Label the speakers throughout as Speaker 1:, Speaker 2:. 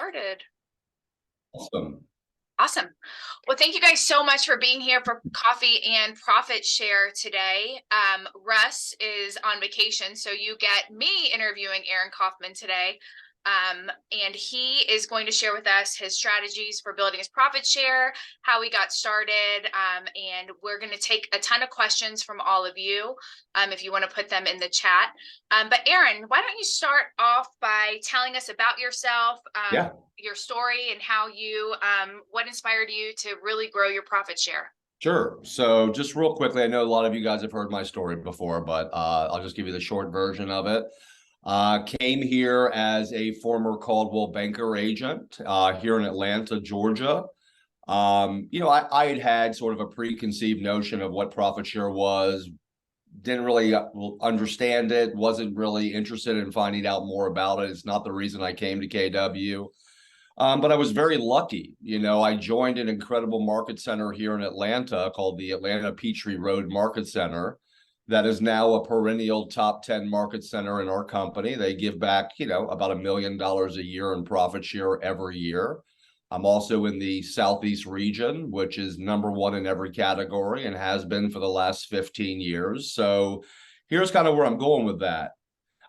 Speaker 1: Started.
Speaker 2: Awesome.
Speaker 1: Awesome. Well, thank you guys so much for being here for Coffee and Profit Share today. Russ is on vacation, so you get me interviewing Aaron Kaufman today. And he is going to share with us his strategies for building his profit share, how he got started, and we're going to take a ton of questions from all of you if you want to put them in the chat. But Aaron, why don't you start off by telling us about yourself,
Speaker 2: Yeah,
Speaker 1: your story, and how you, what inspired you to really grow your profit share?
Speaker 2: sure. So just real quickly, I know a lot of you guys have heard my story before, but I'll just give you the short version of it. Came here as a former Caldwell Banker agent here in Atlanta, Georgia. I had sort of a preconceived notion of what profit share was, didn't really understand it, wasn't really interested in finding out more about it. It's not the reason I came to KW. But I was very lucky. I joined an incredible market center here in Atlanta called the Atlanta Peachtree Road Market Center that is now a perennial top 10 market center in our company. They give back, about $1 million a year in profit share every year. I'm also in the Southeast region, which is #1 in every category and has been for the last 15 years. So here's kind of where I'm going with that.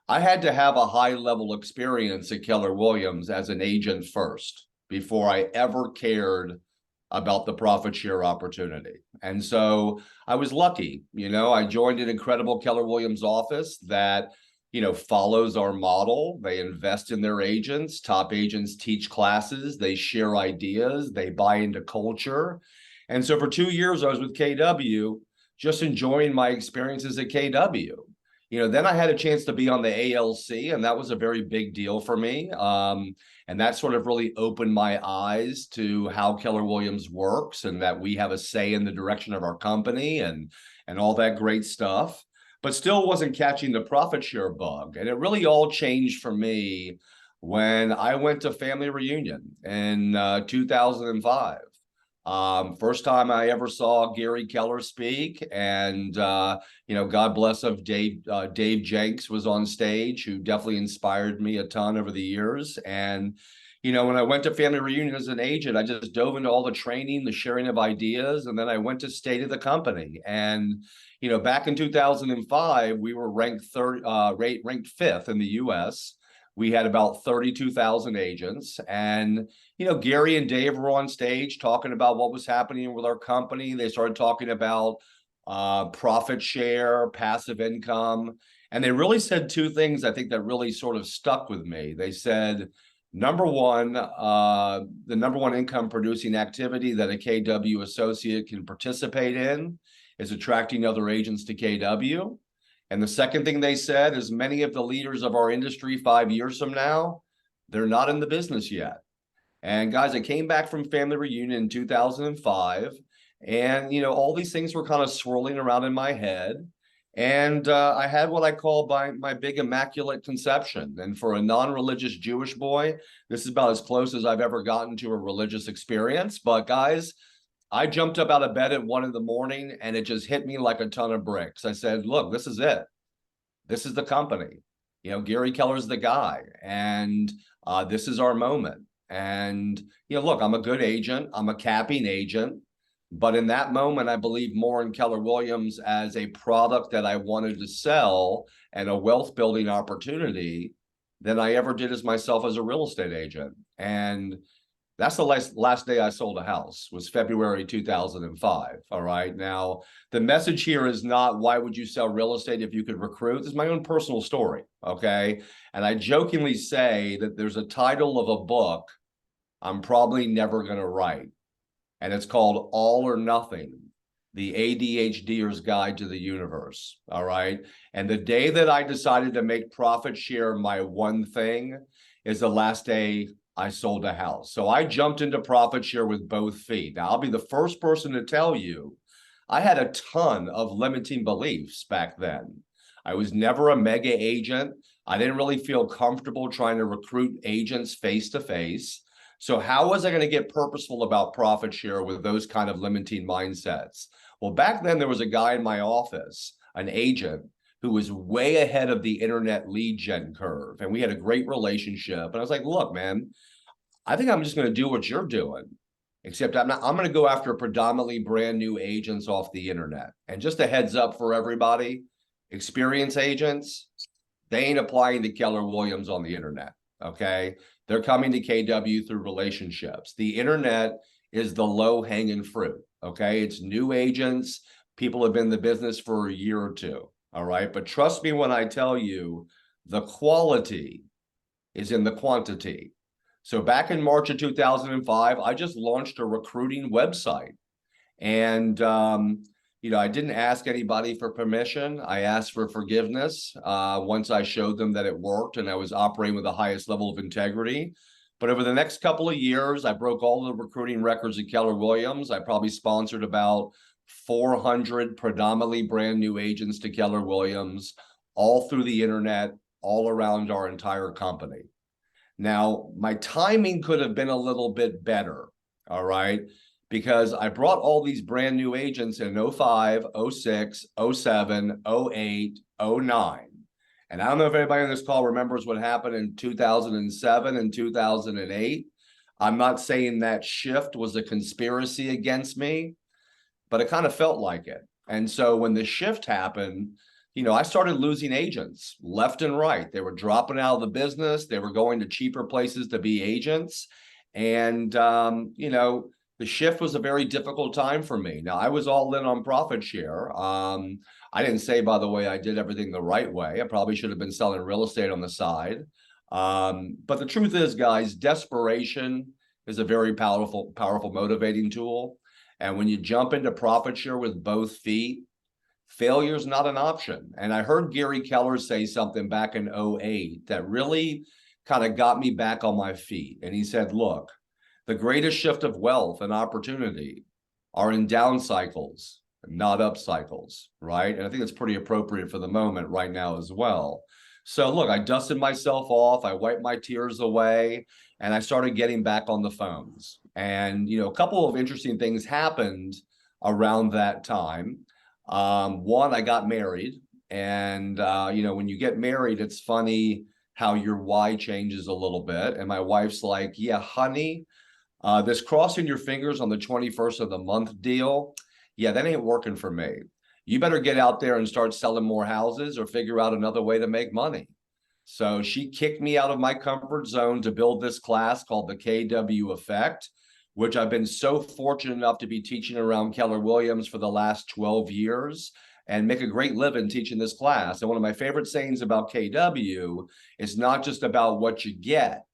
Speaker 2: I had to have a high level experience at Keller Williams as an agent first before I ever cared about the profit share opportunity. And so I was lucky. I joined an incredible Keller Williams office that, follows our model. They invest in their agents. Top agents teach classes. They share ideas. They buy into culture. And so for 2 years, I was with KW, just enjoying my experiences at KW. Then I had a chance to be on the ALC, and that was a very big deal for me. And that sort of really opened my eyes to how Keller Williams works and that we have a say in the direction of our company and all that great stuff, but still wasn't catching the profit share bug. And it really all changed for me when I went to family reunion in 2005. First time I ever saw Gary Keller speak, and God bless him, Dave Jenks was on stage, who definitely inspired me a ton over the years. And when I went to family reunion as an agent, I just dove into all the training, the sharing of ideas, and then I went to State of the Company. And back in 2005, we were ranked ranked fifth in the U.S. We had about 32,000 agents, and Gary and Dave were on stage talking about what was happening with our company. They started talking about profit share, passive income, and they really said two things I think that really sort of stuck with me. They said, number one, the #1 income producing activity that a KW associate can participate in is attracting other agents to KW. And the second thing they said is many of the leaders of our industry 5 years from now, they're not in the business yet. And guys, I came back from family reunion in 2005, and all these things were kind of swirling around in my head. And I had what I call my big immaculate conception. And for a non-religious Jewish boy, this is about as close as I've ever gotten to a religious experience. But guys, I jumped up out of bed at 1 a.m. and it just hit me like a ton of bricks. I said, look, this is it. This is the company. Gary Keller's the guy, and this is our moment. And, look, I'm a good agent. I'm a capping agent. But in that moment, I believe more in Keller Williams as a product that I wanted to sell and a wealth building opportunity than I ever did as myself as a real estate agent. And that's the last day I sold a house, was February 2005. All right. Now, the message here is not why would you sell real estate if you could recruit? This is my own personal story. Okay. And I jokingly say that there's a title of a book I'm probably never going to write. And it's called All or Nothing, the ADHDer's Guide to the Universe. All right. And the day that I decided to make profit share my one thing is the last day I sold a house. So I jumped into profit share with both feet. Now, I'll be the first person to tell you, I had a ton of limiting beliefs back then. I was never a mega agent. I didn't really feel comfortable trying to recruit agents face to face. So how was I going to get purposeful about profit share with those kind of limiting mindsets? Well, back then there was a guy in my office, an agent, who was way ahead of the internet lead gen curve. And we had a great relationship. And I was like, look, man, I think I'm just going to do what you're doing, except I'm going to go after predominantly brand new agents off the internet. And just a heads up for everybody, experienced agents, they ain't applying to Keller Williams on the internet. Okay. They're coming to KW through relationships. The internet is the low hanging fruit. Okay. It's new agents. People have been in the business for a year or two. All right. But trust me when I tell you, the quality is in the quantity. So back in March of 2005, I just launched a recruiting website. And, I didn't ask anybody for permission. I asked for forgiveness once I showed them that it worked and I was operating with the highest level of integrity. But over the next couple of years, I broke all the recruiting records at Keller Williams. I probably sponsored about 400 predominantly brand new agents to Keller Williams, all through the internet, all around our entire company. Now, my timing could have been a little bit better, all right, because I brought all these brand new agents in 05, 06, 07, 08, 09. And I don't know if anybody on this call remembers what happened in 2007 and 2008. I'm not saying that shift was a conspiracy against me, but it kind of felt like it. And so when the shift happened, I started losing agents left and right. They were dropping out of the business. They were going to cheaper places to be agents. And, the shift was a very difficult time for me. Now, I was all in on profit share. I didn't say, by the way, I did everything the right way. I probably should have been selling real estate on the side. But the truth is, guys, desperation is a very powerful motivating tool. And when you jump into profit share with both feet, failure is not an option. And I heard Gary Keller say something back in 08 that really kind of got me back on my feet. And he said, look, the greatest shift of wealth and opportunity are in down cycles, not up cycles, right? And I think it's pretty appropriate for the moment right now as well. So look, I dusted myself off, I wiped my tears away, and I started getting back on the phones. And, a couple of interesting things happened around that time. One, I got married, and when you get married, it's funny how your why changes a little bit. And my wife's like, yeah, honey, this crossing your fingers on the 21st of the month deal, yeah, that ain't working for me. You better get out there and start selling more houses or figure out another way to make money. So she kicked me out of my comfort zone to build this class called the KW Effect, which I've been so fortunate enough to be teaching around Keller Williams for the last 12 years and make a great living teaching this class. And one of my favorite sayings about KW is not just about what you get,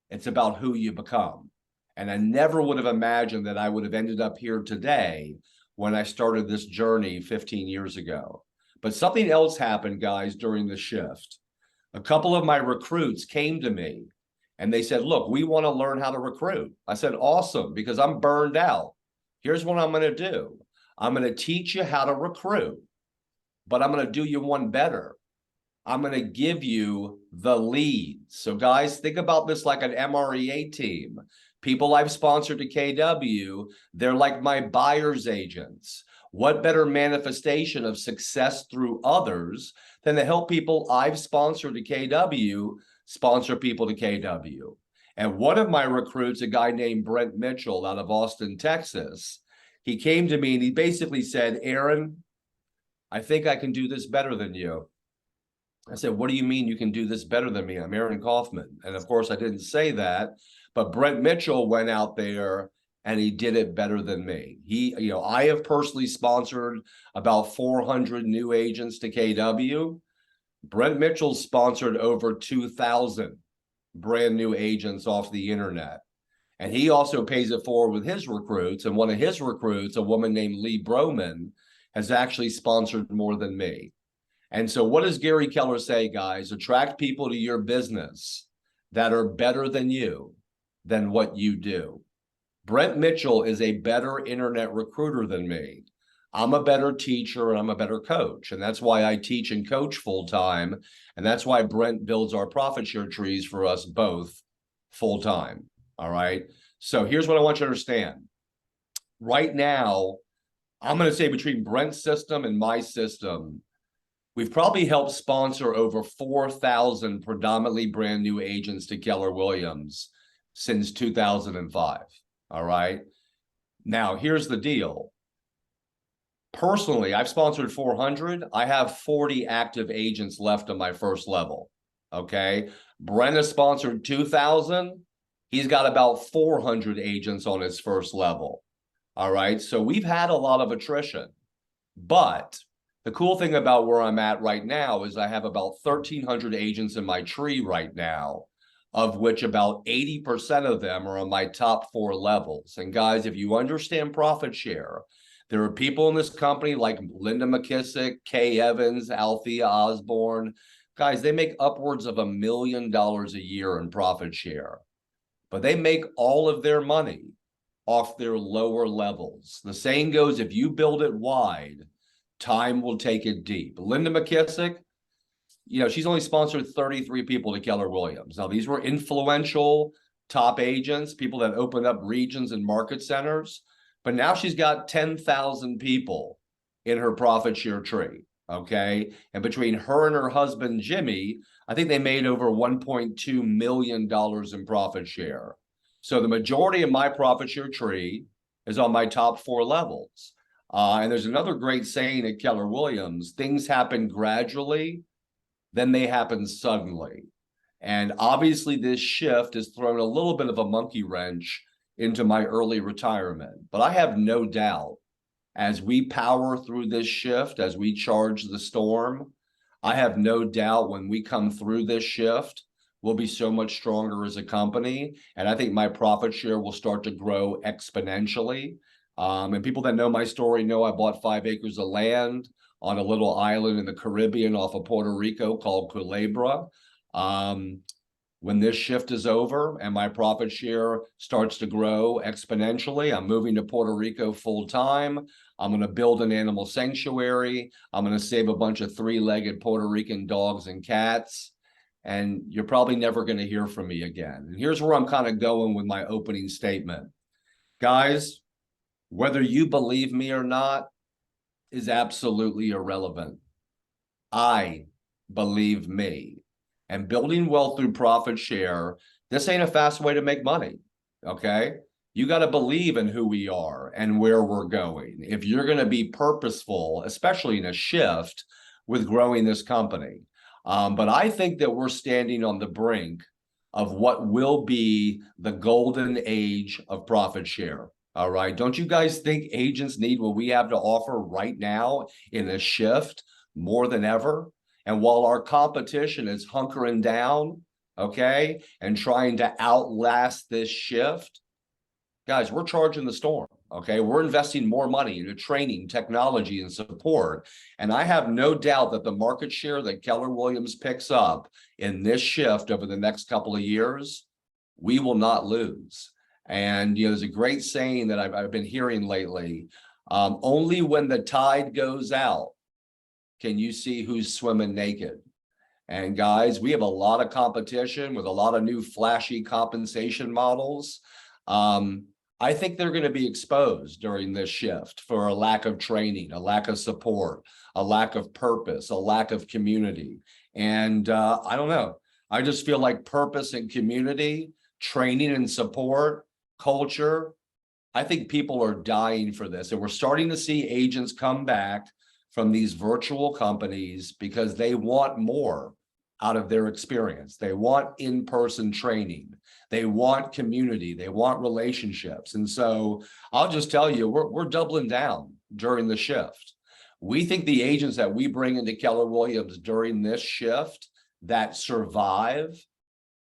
Speaker 2: it's about who you become. And I never would have imagined that I would have ended up here today when I started this journey 15 years ago. But something else happened, guys, during the shift. A couple of my recruits came to me and they said, look, we want to learn how to recruit. I said, awesome, because I'm burned out. Here's what I'm going to do. I'm going to teach you how to recruit, but I'm going to do you one better. I'm going to give you the leads. So guys, think about this like an MREA team. People I've sponsored to KW, they're like my buyer's agents. What better manifestation of success through others than to help people I've sponsored to KW sponsor people to KW? And one of my recruits, a guy named Brent Mitchell out of Austin, Texas, he came to me and he basically said, Aaron, I think I can do this better than you. I said, what do you mean you can do this better than me? I'm Aaron Kaufman. And of course, I didn't say that, but Brent Mitchell went out there and he did it better than me. I have personally sponsored about 400 new agents to KW. Brent Mitchell sponsored over 2,000 brand new agents off the internet. And he also pays it forward with his recruits. And one of his recruits, a woman named Lee Broman, has actually sponsored more than me. And so what does Gary Keller say, guys? Attract people to your business that are better than you, than what you do. Brent Mitchell is a better internet recruiter than me. I'm a better teacher and I'm a better coach. And that's why I teach and coach full time. And that's why Brent builds our profit share trees for us both full time. All right. So here's what I want you to understand. Right now, I'm going to say between Brent's system and my system, we've probably helped sponsor over 4,000 predominantly brand new agents to Keller Williams since 2005. All right. Now, here's the deal. Personally, I've sponsored 400. I have 40 active agents left on my first level. Okay. Brent has sponsored 2,000. He's got about 400 agents on his first level. All right. So we've had a lot of attrition. But the cool thing about where I'm at right now is I have about 1,300 agents in my tree right now, of which about 80% of them are on my top 4 levels. And guys, if you understand profit share, there are people in this company like Linda McKissick, Kay Evans, Althea Osborne. Guys, they make upwards of $1 million a year in profit share, but they make all of their money off their lower levels. The saying goes, if you build it wide, time will take it deep. Linda McKissick, she's only sponsored 33 people to Keller Williams. Now, these were influential top agents, people that opened up regions and market centers, but now she's got 10,000 people in her profit share tree, okay? And between her and her husband, Jimmy, I think they made over $1.2 million in profit share. So the majority of my profit share tree is on my top 4 levels. And there's another great saying at Keller Williams: things happen gradually, then they happen suddenly. And obviously this shift has thrown a little bit of a monkey wrench into my early retirement. But I have no doubt, as we power through this shift, as we charge the storm, I have no doubt when we come through this shift, we'll be so much stronger as a company. And I think my profit share will start to grow exponentially. And people that know my story know I bought 5 acres of land on a little island in the Caribbean off of Puerto Rico called Culebra. When this shift is over and my profit share starts to grow exponentially, I'm moving to Puerto Rico full time. I'm going to build an animal sanctuary. I'm going to save a bunch of 3-legged Puerto Rican dogs and cats. And you're probably never going to hear from me again. And here's where I'm kind of going with my opening statement. Guys, whether you believe me or not is absolutely irrelevant. I believe me. And building wealth through profit share, this ain't a fast way to make money, okay? You got to believe in who we are and where we're going if you're going to be purposeful, especially in a shift with growing this company. But I think that we're standing on the brink of what will be the golden age of profit share. All right. Don't you guys think agents need what we have to offer right now in a shift more than ever? And while our competition is hunkering down, okay, and trying to outlast this shift, guys, we're charging the storm, okay? We're investing more money into training, technology, and support. And I have no doubt that the market share that Keller Williams picks up in this shift over the next couple of years, we will not lose. And there's a great saying that I've been hearing lately: only when the tide goes out can you see who's swimming naked. And guys, we have a lot of competition with a lot of new flashy compensation models. I think they're going to be exposed during this shift for a lack of training, a lack of support, a lack of purpose, a lack of community. And I don't know. I just feel like purpose and community, training and support, culture, I think people are dying for this. And we're starting to see agents come back from these virtual companies because they want more out of their experience. They want in-person training. They want community. They want relationships. And so I'll just tell you, we're doubling down during the shift. We think the agents that we bring into Keller Williams during this shift that survive,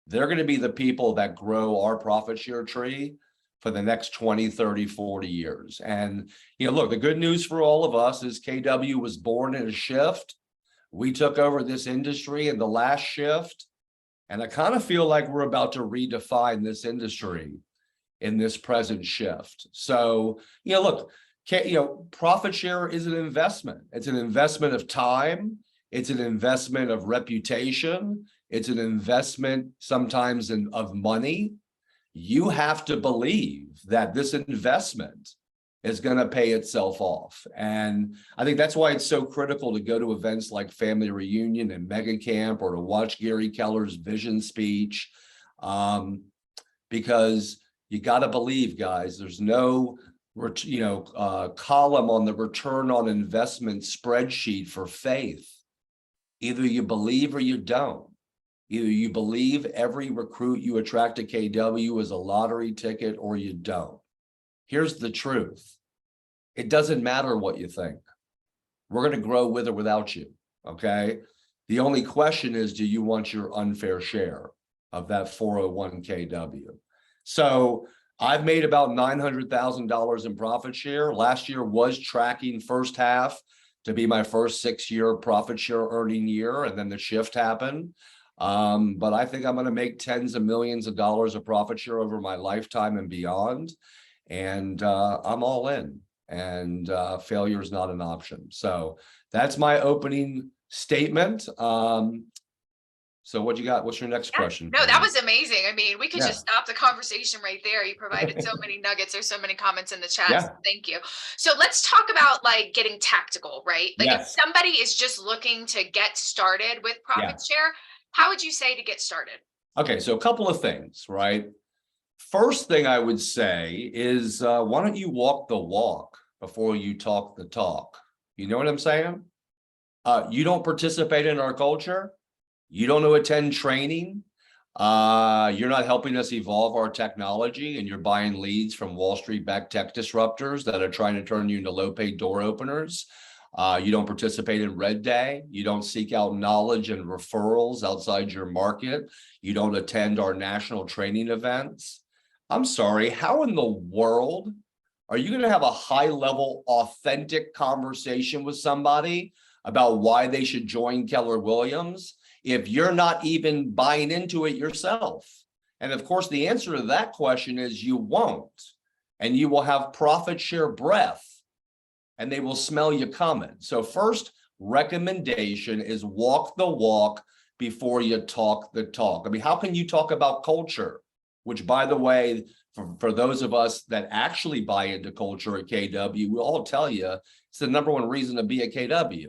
Speaker 2: they're going to be the people that grow our profit share tree for the next 20, 30, 40 years. And, look, the good news for all of us is KW was born in a shift. We took over this industry in the last shift. And I kind of feel like we're about to redefine this industry in this present shift. So, look, profit share is an investment. It's an investment of time. It's an investment of reputation. It's an investment sometimes of money. You have to believe that this investment is going to pay itself off. And I think that's why it's so critical to go to events like Family Reunion and Mega Camp, or to watch Gary Keller's vision speech. because you got to believe, guys, there's no column on the return on investment spreadsheet for faith. Either you believe or you don't. Either you believe every recruit you attract to KW is a lottery ticket, or you don't. Here's the truth. It doesn't matter what you think. We're going to grow with or without you, okay? The only question is, do you want your unfair share of that 401KW? So I've made about $900,000 in profit share. Last year was tracking first half to be my first 6-year profit share earning year, and then the shift happened. But I think I'm going to make tens of millions of dollars of profit share over my lifetime and beyond. And I'm all in, and failure is not an option. So that's my opening statement. So what you got? What's your next question?
Speaker 1: No, that was amazing. I mean, we could
Speaker 2: Yeah.
Speaker 1: just stop the conversation right there. You provided so many nuggets. There's so many comments in the chat.
Speaker 2: Yeah.
Speaker 1: So thank you. So let's talk about like getting tactical, right? Like if
Speaker 2: Yes.
Speaker 1: somebody is just looking to get started with profit share, how would you say to get started?
Speaker 2: Okay, so a couple of things, right? First thing I would say is, why don't you walk the walk before you talk the talk? You know what I'm saying? You don't participate in our culture. You don't attend training. You're not helping us evolve our technology, and you're buying leads from Wall Street backed tech disruptors that are trying to turn you into low paid door openers. You don't participate in Red Day. You don't seek out knowledge and referrals outside your market. You don't attend our national training events. I'm sorry, how in the world are you going to have a high level, authentic conversation with somebody about why they should join Keller Williams if you're not even buying into it yourself? And of course, the answer to that question is you won't. And you will have profit share breath, and they will smell you coming. So first recommendation is walk the walk before you talk the talk. I mean, how can you talk about culture? Which, by the way, for those of us that actually buy into culture at KW, we'll all tell you it's the number one reason to be at KW.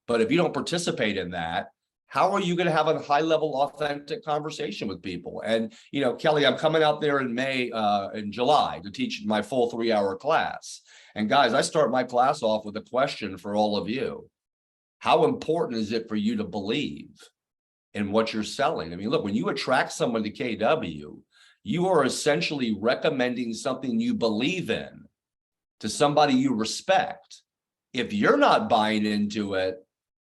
Speaker 2: But if you don't participate in that, how are you going to have a high level, authentic conversation with people? And, you know, Kelly, I'm coming out there in July to teach my full 3-hour class. And guys, I start my class off with a question for all of you. How important is it for you to believe in what you're selling? I mean, look, when you attract someone to KW, you are essentially recommending something you believe in to somebody you respect. If you're not buying into it,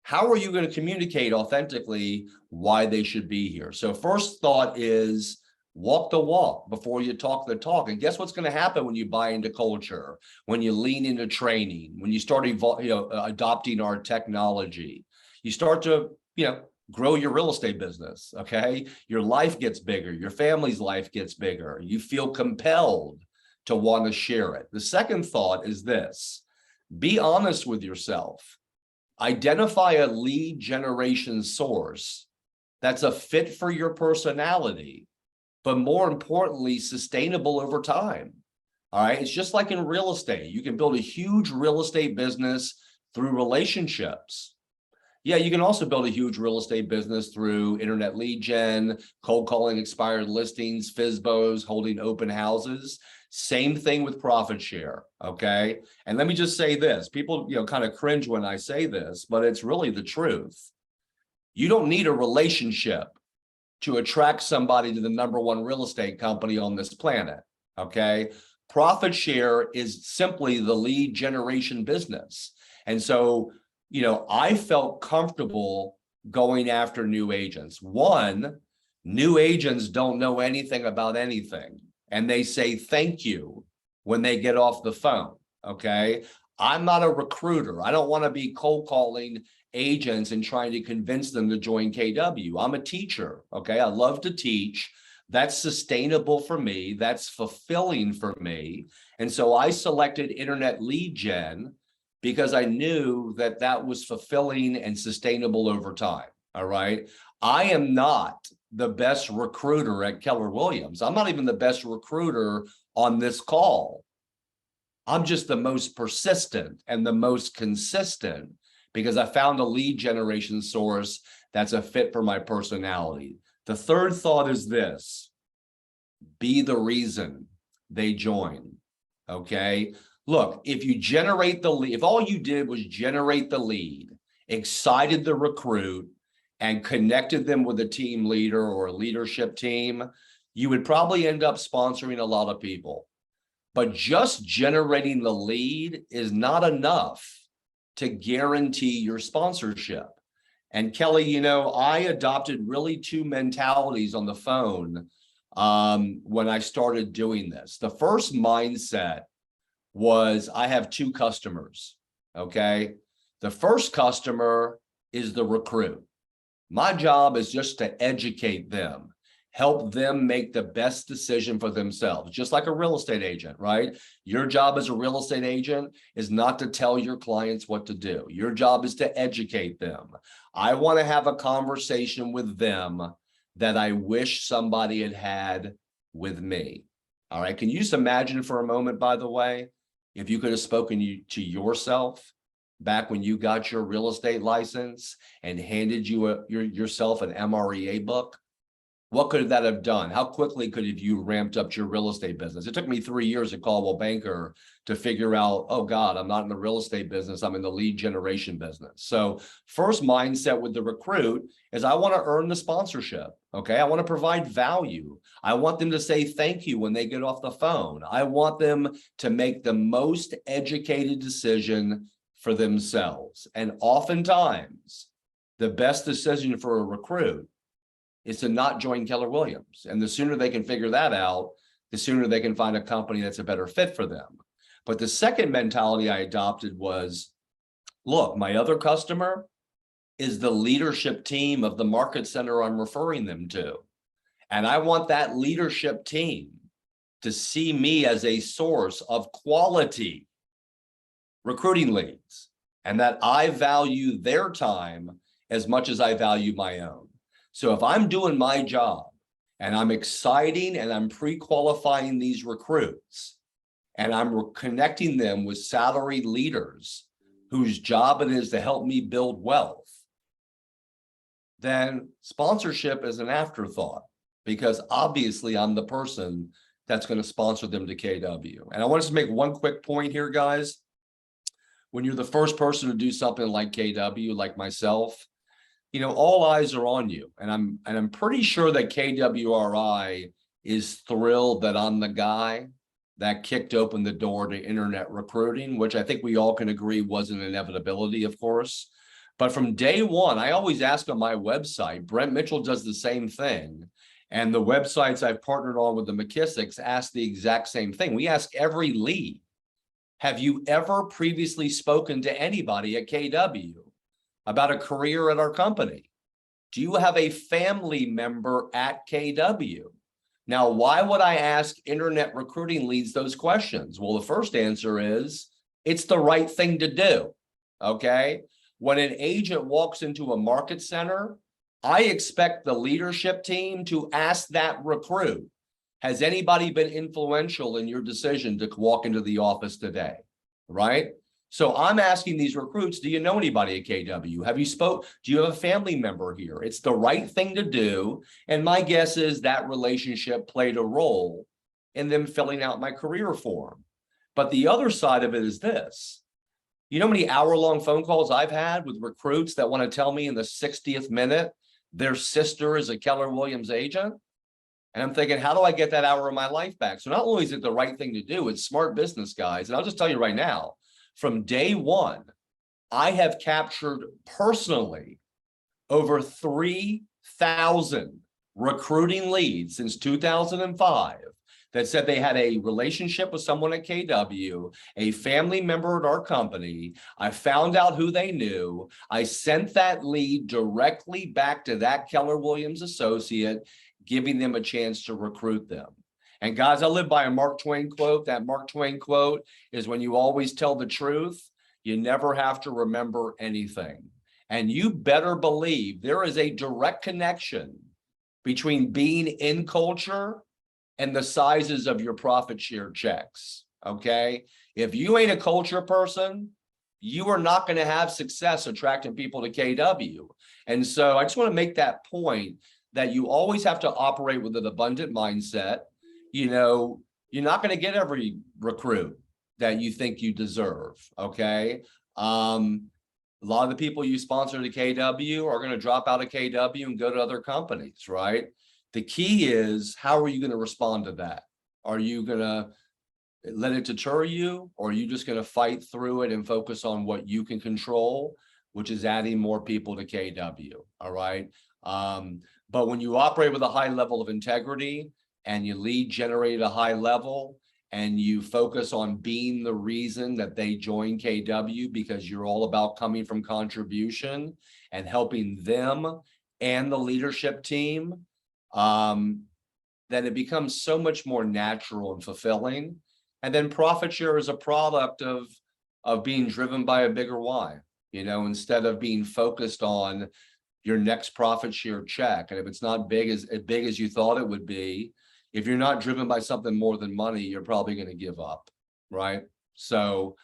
Speaker 2: how are you going to communicate authentically why they should be here? So first thought is walk the walk before you talk the talk. And guess what's going to happen when you buy into culture, when you lean into training, when you start adopting our technology? You start to, grow your real estate business, okay? Your life gets bigger. Your family's life gets bigger. You feel compelled to want to share it. The second thought is this: be honest with yourself. Identify a lead generation source that's a fit for your personality, but more importantly, sustainable over time. All right. It's just like in real estate. You can build a huge real estate business through relationships. Yeah, you can also build a huge real estate business through internet lead gen, cold calling expired listings, FSBOs, holding open houses. Same thing with profit share, okay? And let me just say this. People, kind of cringe when I say this, but it's really the truth. You don't need a relationship to attract somebody to the number one real estate company on this planet, okay? Profit share is simply the lead generation business. And so, I felt comfortable going after new agents. One, new agents don't know anything about anything, and they say thank you when they get off the phone, okay? I'm not a recruiter. I don't want to be cold calling agents and trying to convince them to join KW. I'm a teacher, okay? I love to teach. That's sustainable for me. That's fulfilling for me. And so I selected internet lead gen because I knew that that was fulfilling and sustainable over time, all right? I am not the best recruiter at Keller Williams. I'm not even the best recruiter on this call. I'm just the most persistent and the most consistent because I found a lead generation source that's a fit for my personality. The third thought is this: be the reason they join. Okay. Look, if you generate the lead, if all you did was generate the lead, excited the recruit, and connected them with a team leader or a leadership team, you would probably end up sponsoring a lot of people. But just generating the lead is not enough to guarantee your sponsorship. And Kelly, you know, I adopted really two mentalities on the phone when I started doing this. The first mindset was I have two customers, okay? The first customer is the recruit. My job is just to educate them, help them make the best decision for themselves, just like a real estate agent, right? Your job as a real estate agent is not to tell your clients what to do. Your job is to educate them. I want to have a conversation with them that I wish somebody had had with me. All right. Can you just imagine for a moment, by the way, if you could have spoken to yourself back when you got your real estate license and handed you yourself an MREA book? What could that have done? How quickly could have you ramped up your real estate business? It took me 3 years at Coldwell Banker to figure out, oh God, I'm not in the real estate business. I'm in the lead generation business. So first mindset with the recruit is I want to earn the sponsorship. Okay. I want to provide value. I want them to say thank you when they get off the phone. I want them to make the most educated decision for themselves. And oftentimes the best decision for a recruit is to not join Keller Williams. And the sooner they can figure that out, the sooner they can find a company that's a better fit for them. But the second mentality I adopted was, look, my other customer is the leadership team of the market center I'm referring them to. And I want that leadership team to see me as a source of quality recruiting leads, and that I value their time as much as I value my own. So if I'm doing my job and I'm exciting and I'm pre-qualifying these recruits and I'm connecting them with salaried leaders whose job it is to help me build wealth, then sponsorship is an afterthought, because obviously I'm the person that's going to sponsor them to KW. And I want to make one quick point here, guys. When you're the first person to do something like KW, like myself, you know, all eyes are on you. And I'm pretty sure that KWRI is thrilled that I'm the guy that kicked open the door to internet recruiting, which I think we all can agree was an inevitability, of course. But from day one, I always ask on my website, Brent Mitchell does the same thing. And the websites I've partnered on with the McKissicks ask the exact same thing. We ask every lead, have you ever previously spoken to anybody at KW about a career at our company? Do you have a family member at KW? Now, why would I ask internet recruiting leads those questions? Well, the first answer is it's the right thing to do. Okay. When an agent walks into a market center, I expect the leadership team to ask that recruit, has anybody been influential in your decision to walk into the office today? Right? So I'm asking these recruits, do you know anybody at KW? Do you have a family member here? It's the right thing to do. And my guess is that relationship played a role in them filling out my career form. But the other side of it is this. You know how many hour-long phone calls I've had with recruits that want to tell me in the 60th minute their sister is a Keller Williams agent? And I'm thinking, how do I get that hour of my life back? So not only is it the right thing to do, it's smart business, guys. And I'll just tell you right now, from day one, I have captured personally over 3,000 recruiting leads since 2005 that said they had a relationship with someone at KW, a family member at our company. I found out who they knew. I sent that lead directly back to that Keller Williams associate, giving them a chance to recruit them. And guys, I live by a Mark Twain quote. That Mark Twain quote is, when you always tell the truth, you never have to remember anything. And you better believe there is a direct connection between being in culture and the sizes of your profit share checks. Okay. If you ain't a culture person, you are not going to have success attracting people to KW. And so I just want to make that point that you always have to operate with an abundant mindset. you're not going to get every recruit that you think you deserve. Okay. A lot of the people you sponsor to KW are going to drop out of KW and go to other companies, right? The key is, how are you going to respond to that? Are you going to let it deter you, or are you just going to fight through it and focus on what you can control, which is adding more people to KW? All right. But when you operate with a high level of integrity and you lead generate a high level, and you focus on being the reason that they join KW, because you're all about coming from contribution and helping them and the leadership team, then it becomes so much more natural and fulfilling. And then profit share is a product of being driven by a bigger why, instead of being focused on your next profit share check. And if it's not as big as you thought it would be, if you're not driven by something more than money, you're probably going to give up, right? So,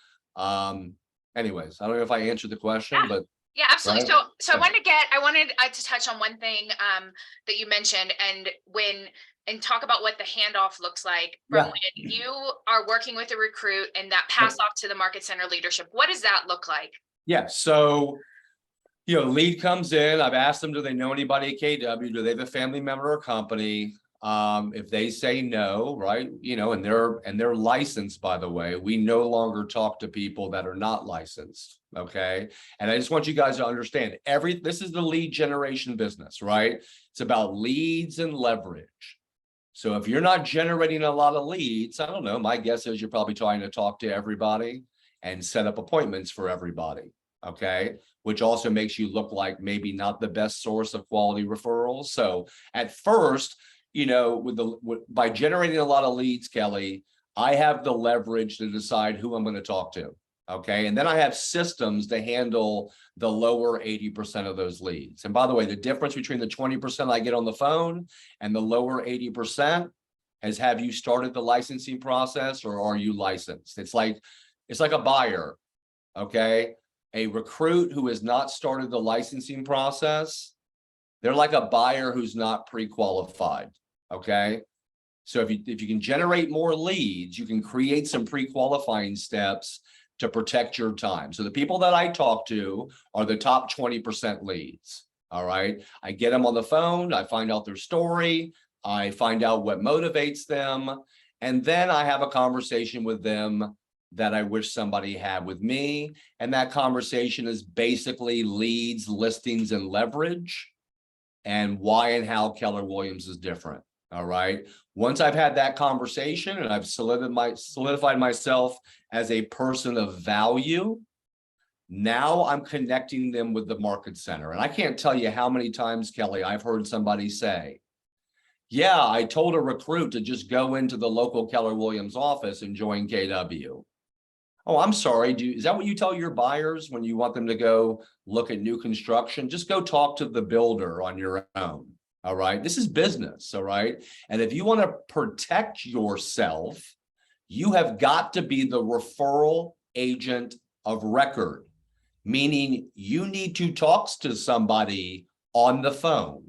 Speaker 2: anyways, I don't know if I answered the question, but
Speaker 1: yeah, absolutely.
Speaker 2: Right?
Speaker 1: So I wanted to touch on one thing that you mentioned, and talk about what the handoff looks like from when you are working with a recruit and that pass off to the market center leadership. What does that look like?
Speaker 2: Yeah. So, lead comes in. I've asked them, do they know anybody at KW? Do they have a family member or company? If they say no, right, and they're licensed, by the way, we no longer talk to people that are not licensed. Okay. And I just want you guys to understand, this is the lead generation business, right? It's about leads and leverage. So if you're not generating a lot of leads, I don't know, my guess is you're probably trying to talk to everybody and set up appointments for everybody. Okay. Which also makes you look like maybe not the best source of quality referrals. So at first, by generating a lot of leads, Kelly, I have the leverage to decide who I'm going to talk to. Okay. And then I have systems to handle the lower 80% of those leads. And by the way, the difference between the 20% I get on the phone and the lower 80% is, have you started the licensing process, or are you licensed? It's like a buyer. Okay. A recruit who has not started the licensing process, they're like a buyer who's not pre-qualified. Okay. So if you can generate more leads, you can create some pre-qualifying steps to protect your time. So the people that I talk to are the top 20% leads. All right. I get them on the phone. I find out their story. I find out what motivates them. And then I have a conversation with them that I wish somebody had with me. And that conversation is basically leads, listings, and leverage, and why and how Keller Williams is different. All right. Once I've had that conversation and I've solidified myself as a person of value, now I'm connecting them with the market center. And I can't tell you how many times, Kelly, I've heard somebody say, yeah, I told a recruit to just go into the local Keller Williams office and join KW. Oh, I'm sorry. Is that what you tell your buyers when you want them to go look at new construction? Just go talk to the builder on your own. All right. This is business. All right. And if you want to protect yourself, you have got to be the referral agent of record, meaning you need to talk to somebody on the phone.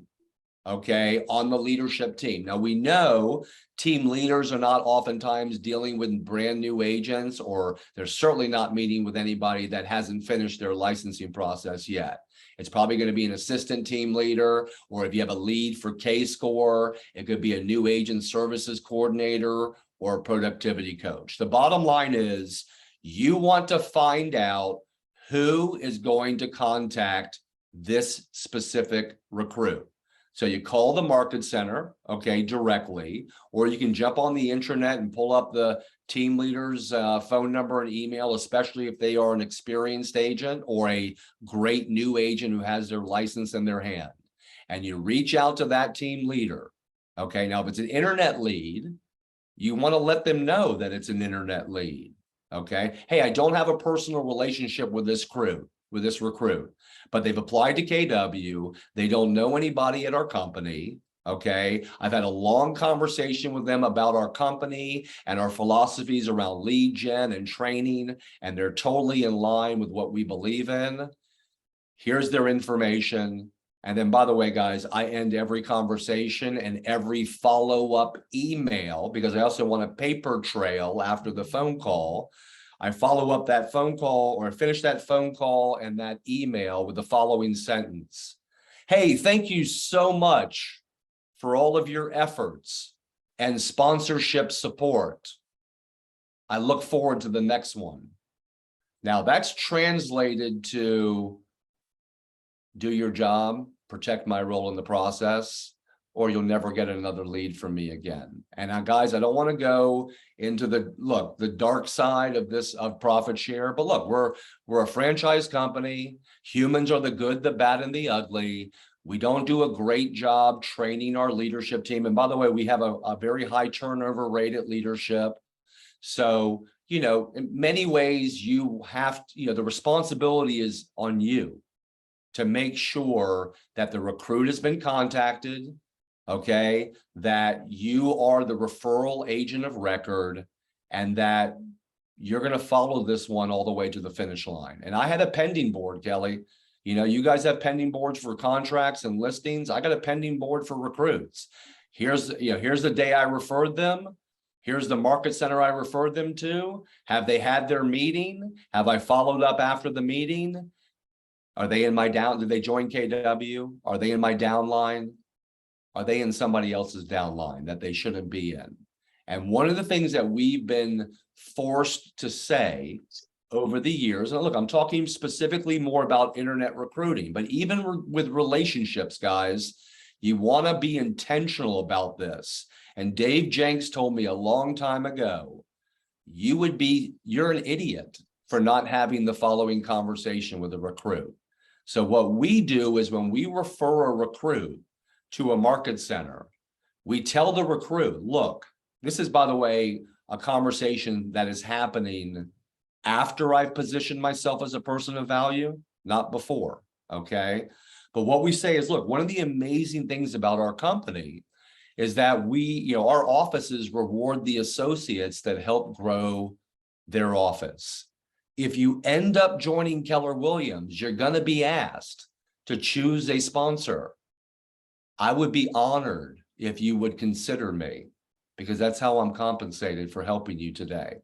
Speaker 2: Okay, on the leadership team. Now, we know team leaders are not oftentimes dealing with brand new agents, or they're certainly not meeting with anybody that hasn't finished their licensing process yet. It's probably going to be an assistant team leader, or if you have a lead for K-score, it could be a new agent services coordinator or a productivity coach. The bottom line is, you want to find out who is going to contact this specific recruit. So you call the market center, okay, directly, or you can jump on the internet and pull up the team leader's phone number and email, especially if they are an experienced agent or a great new agent who has their license in their hand. And you reach out to that team leader. Okay, now if it's an internet lead, you want to let them know that it's an internet lead. Okay, hey, I don't have a personal relationship with this recruit, but they've applied to KW. They don't know anybody at our company. Okay. I've had a long conversation with them about our company and our philosophies around lead gen and training, and they're totally in line with what we believe in. Here's their information. And then, by the way, guys, I end every conversation and every follow-up email, because I also want a paper trail after the phone call. I follow up that phone call or finish that phone call and that email with the following sentence. Hey, thank you so much for all of your efforts and sponsorship support. I look forward to the next one. Now that's translated to do your job, protect my role in the process, or you'll never get another lead from me again. And guys, I don't want to go into the dark side of this, of profit share, but look, we're a franchise company. Humans are the good, the bad, and the ugly. We don't do a great job training our leadership team. And by the way, we have a very high turnover rate at leadership. So, in many ways, you have to, the responsibility is on you to make sure that the recruit has been contacted, okay, that you are the referral agent of record, and that you're going to follow this one all the way to the finish line. And I had a pending board, Kelly. You guys have pending boards for contracts and listings. I got a pending board for recruits. Here's the day I referred them. Here's the market center I referred them to. Have they had their meeting? Have I followed up after the meeting? Are they in my down? Did they join KW? Are they in my downline? Are they in somebody else's downline that they shouldn't be in? And one of the things that we've been forced to say over the years, and look, I'm talking specifically more about internet recruiting, but even with relationships, guys, you want to be intentional about this. And Dave Jenks told me a long time ago, you're an idiot for not having the following conversation with a recruit. So what we do is when we refer a recruit to a market center, we tell the recruit, look, this is, by the way, a conversation that is happening after I've positioned myself as a person of value, not before, okay? But what we say is, look, one of the amazing things about our company is that our offices reward the associates that help grow their office. If you end up joining Keller Williams, you're going to be asked to choose a sponsor. I would be honored if you would consider me, because that's how I'm compensated for helping you today.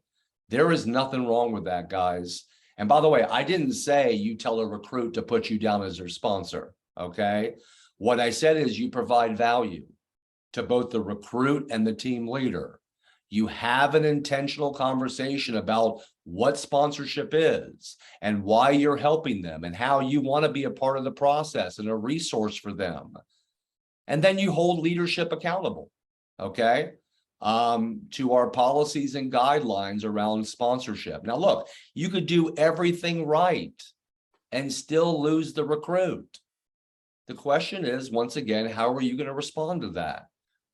Speaker 2: There is nothing wrong with that, guys. And by the way, I didn't say you tell a recruit to put you down as their sponsor, okay? What I said is you provide value to both the recruit and the team leader. You have an intentional conversation about what sponsorship is and why you're helping them and how you want to be a part of the process and a resource for them. And then you hold leadership accountable, okay, to our policies and guidelines around sponsorship. Now, look, you could do everything right and still lose the recruit. The question is, once again, how are you going to respond to that?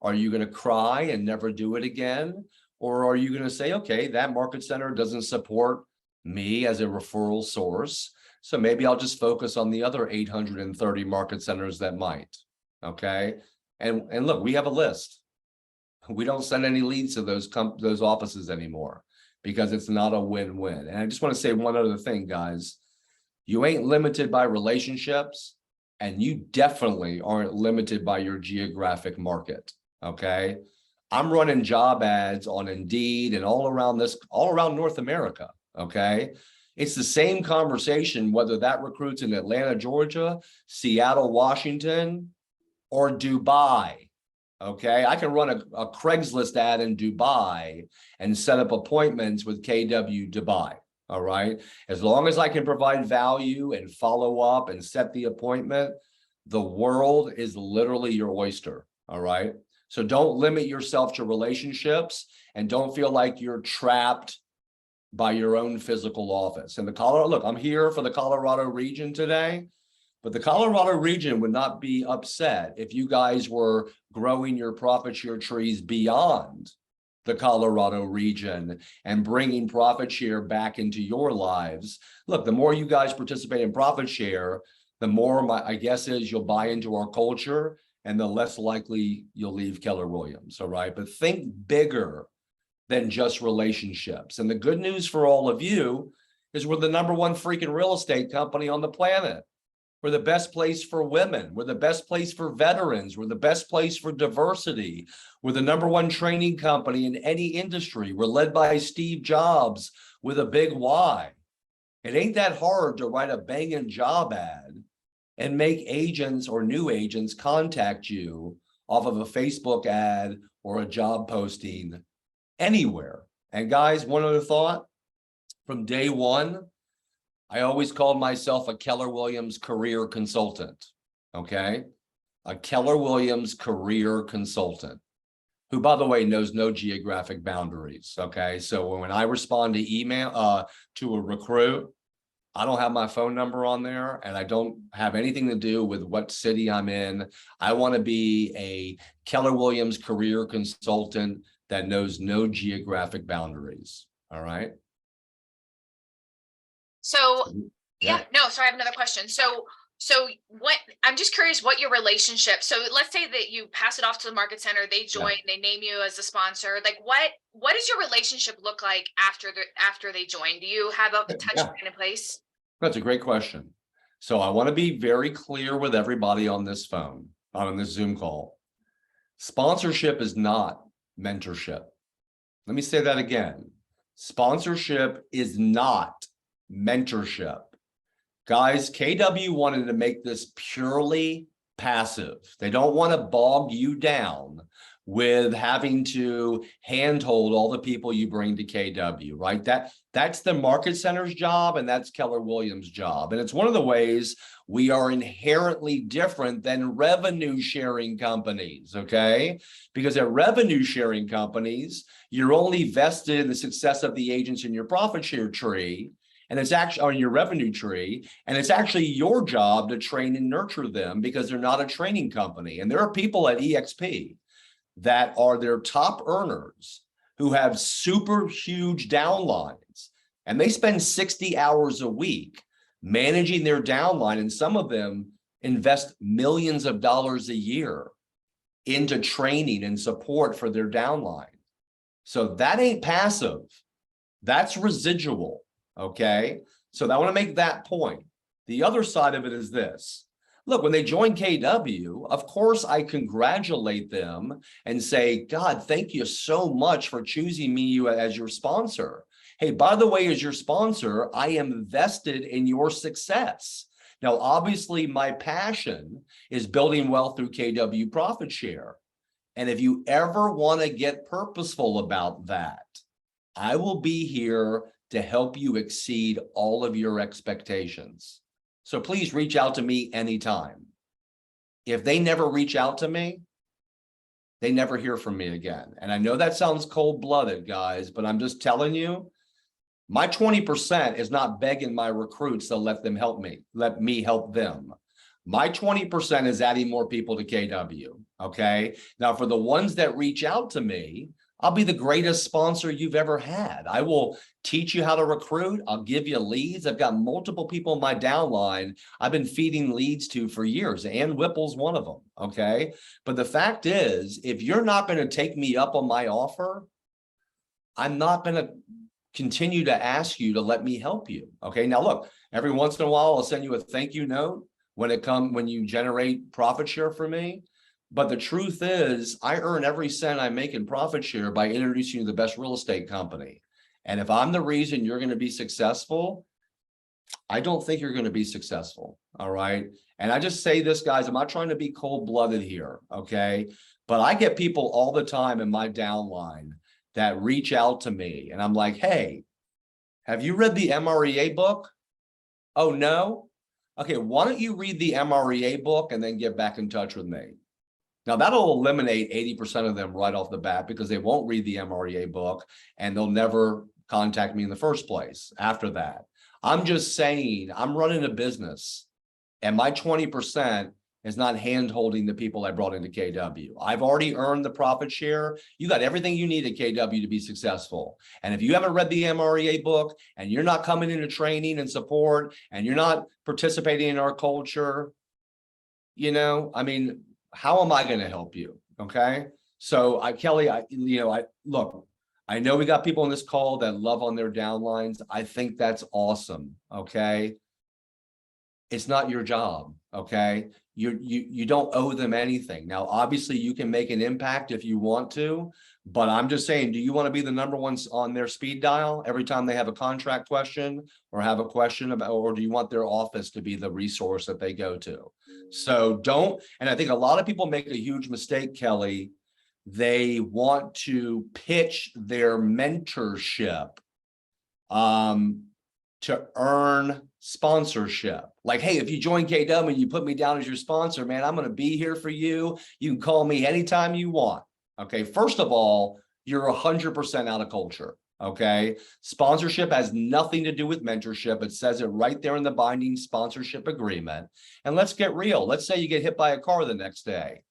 Speaker 2: Are you going to cry and never do it again? Or are you going to say, okay, that market center doesn't support me as a referral source, so maybe I'll just focus on the other 830 market centers that might, okay? And look, we have a list. We don't send any leads to those offices anymore because it's not a win-win. And I just want to say one other thing, guys. You ain't limited by relationships, and you definitely aren't limited by your geographic market, okay? I'm running job ads on Indeed and all around North America, okay? It's the same conversation, whether that recruit's in Atlanta, Georgia, Seattle, Washington, or Dubai, okay? I can run a Craigslist ad in Dubai and set up appointments with KW Dubai, all right? As long as I can provide value and follow up and set the appointment, the world is literally your oyster, all right? So don't limit yourself to relationships and don't feel like you're trapped by your own physical office. And look, I'm here for the Colorado region today, but the Colorado region would not be upset if you guys were growing your profit share trees beyond the Colorado region and bringing profit share back into your lives. Look, the more you guys participate in profit share, the more my guess is you'll buy into our culture and the less likely you'll leave Keller Williams, all right? But think bigger than just relationships. And the good news for all of you is we're the #1 freaking real estate company on the planet. We're the best place for women. We're the best place for veterans. We're the best place for diversity. We're the #1 training company in any industry. We're led by Steve Jobs with a big Y. It ain't that hard to write a banging job ad and make agents or new agents contact you off of a Facebook ad or a job posting anywhere. And guys, one other thought, from day one, I always called myself a Keller Williams career consultant, okay? A Keller Williams career consultant, who, by the way, knows no geographic boundaries, okay? So when I respond to email, to a recruit, I don't have my phone number on there, and I don't have anything to do with what city I'm in. I want to be a Keller Williams career consultant that knows no geographic boundaries, all right?
Speaker 1: So, yeah, no, so I have another question. So what, I'm just curious what your relationship, so let's say that you pass it off to the market center, they join, they name you as a sponsor. Like what does your relationship look like after they join? Do you have a touch point in place?
Speaker 2: That's a great question. So I want to be very clear with everybody on this phone, on this Zoom call. Sponsorship is not mentorship. Let me say that again. Sponsorship is not mentorship. Guys, KW wanted to make this purely passive. They don't want to bog you down with having to handhold all the people you bring to KW, right? That's the market center's job, and that's Keller Williams' job. And it's one of the ways we are inherently different than revenue sharing companies, okay? Because at revenue sharing companies, you're only vested in the success of the agents in your profit share tree, and it's actually on your revenue tree, and it's actually your job to train and nurture them because they're not a training company. And there are people at EXP that are their top earners who have super huge downlines, and they spend 60 hours a week managing their downline, and some of them invest millions of dollars a year into training and support for their downline. So that ain't passive, that's residual. Okay, so I want to make that point. The other side of it is this. Look, when they join KW, of course, I congratulate them and say, God, thank you so much for choosing me as your sponsor. Hey, by the way, as your sponsor, I am vested in your success. Now, obviously, my passion is building wealth through KW Profit Share. And if you ever want to get purposeful about that, I will be here to help you exceed all of your expectations. So please reach out to me anytime. If they never reach out to me, they never hear from me again. And I know that sounds cold-blooded, guys, but I'm just telling you, my 20% is not begging my recruits to let me help them. My 20% is adding more people to KW, okay? Now, for the ones that reach out to me, I'll be the greatest sponsor you've ever had. I will teach you how to recruit. I'll give you leads. I've got multiple people in my downline I've been feeding leads to for years. Ann Whipple's one of them, okay? But the fact is, if you're not going to take me up on my offer, I'm not going to continue to ask you to let me help you, okay? Now, look, every once in a while, I'll send you a thank you note when you generate profit share for me. But the truth is, I earn every cent I make in profit share by introducing you to the best real estate company. And if I'm the reason you're going to be successful, I don't think you're going to be successful. All right. And I just say this, guys, I'm not trying to be cold-blooded here. Okay. But I get people all the time in my downline that reach out to me, and I'm like, hey, have you read the MREA book? Oh, no. Okay. Why don't you read the MREA book and then get back in touch with me? Now, that'll eliminate 80% of them right off the bat because they won't read the MREA book and they'll never contact me in the first place after that. I'm just saying, I'm running a business and my 20% is not hand-holding the people I brought into KW. I've already earned the profit share. You got everything you need at KW to be successful. And if you haven't read the MREA book and you're not coming into training and support and you're not participating in our culture, I mean, how am I going to help you? Okay. So Kelly, look, I know we got people on this call that love on their downlines. I think that's awesome. Okay. it's not your job. Okay. You don't owe them anything. Now, obviously you can make an impact if you want to, but I'm just saying, do you want to be the number one on their speed dial every time they have a contract question or have a question about, or do you want their office to be the resource that they go to? So don't, and I think a lot of people make a huge mistake, Kelly. They want to pitch their mentorship to earn sponsorship. Like, hey, if you join KW and you put me down as your sponsor, man, I'm going to be here for you. You can call me anytime you want. Okay. First of all, you're 100% out of culture. Okay. Sponsorship has nothing to do with mentorship. It says it right there in the binding sponsorship agreement. And let's get real. Let's say you get hit by a car the next day.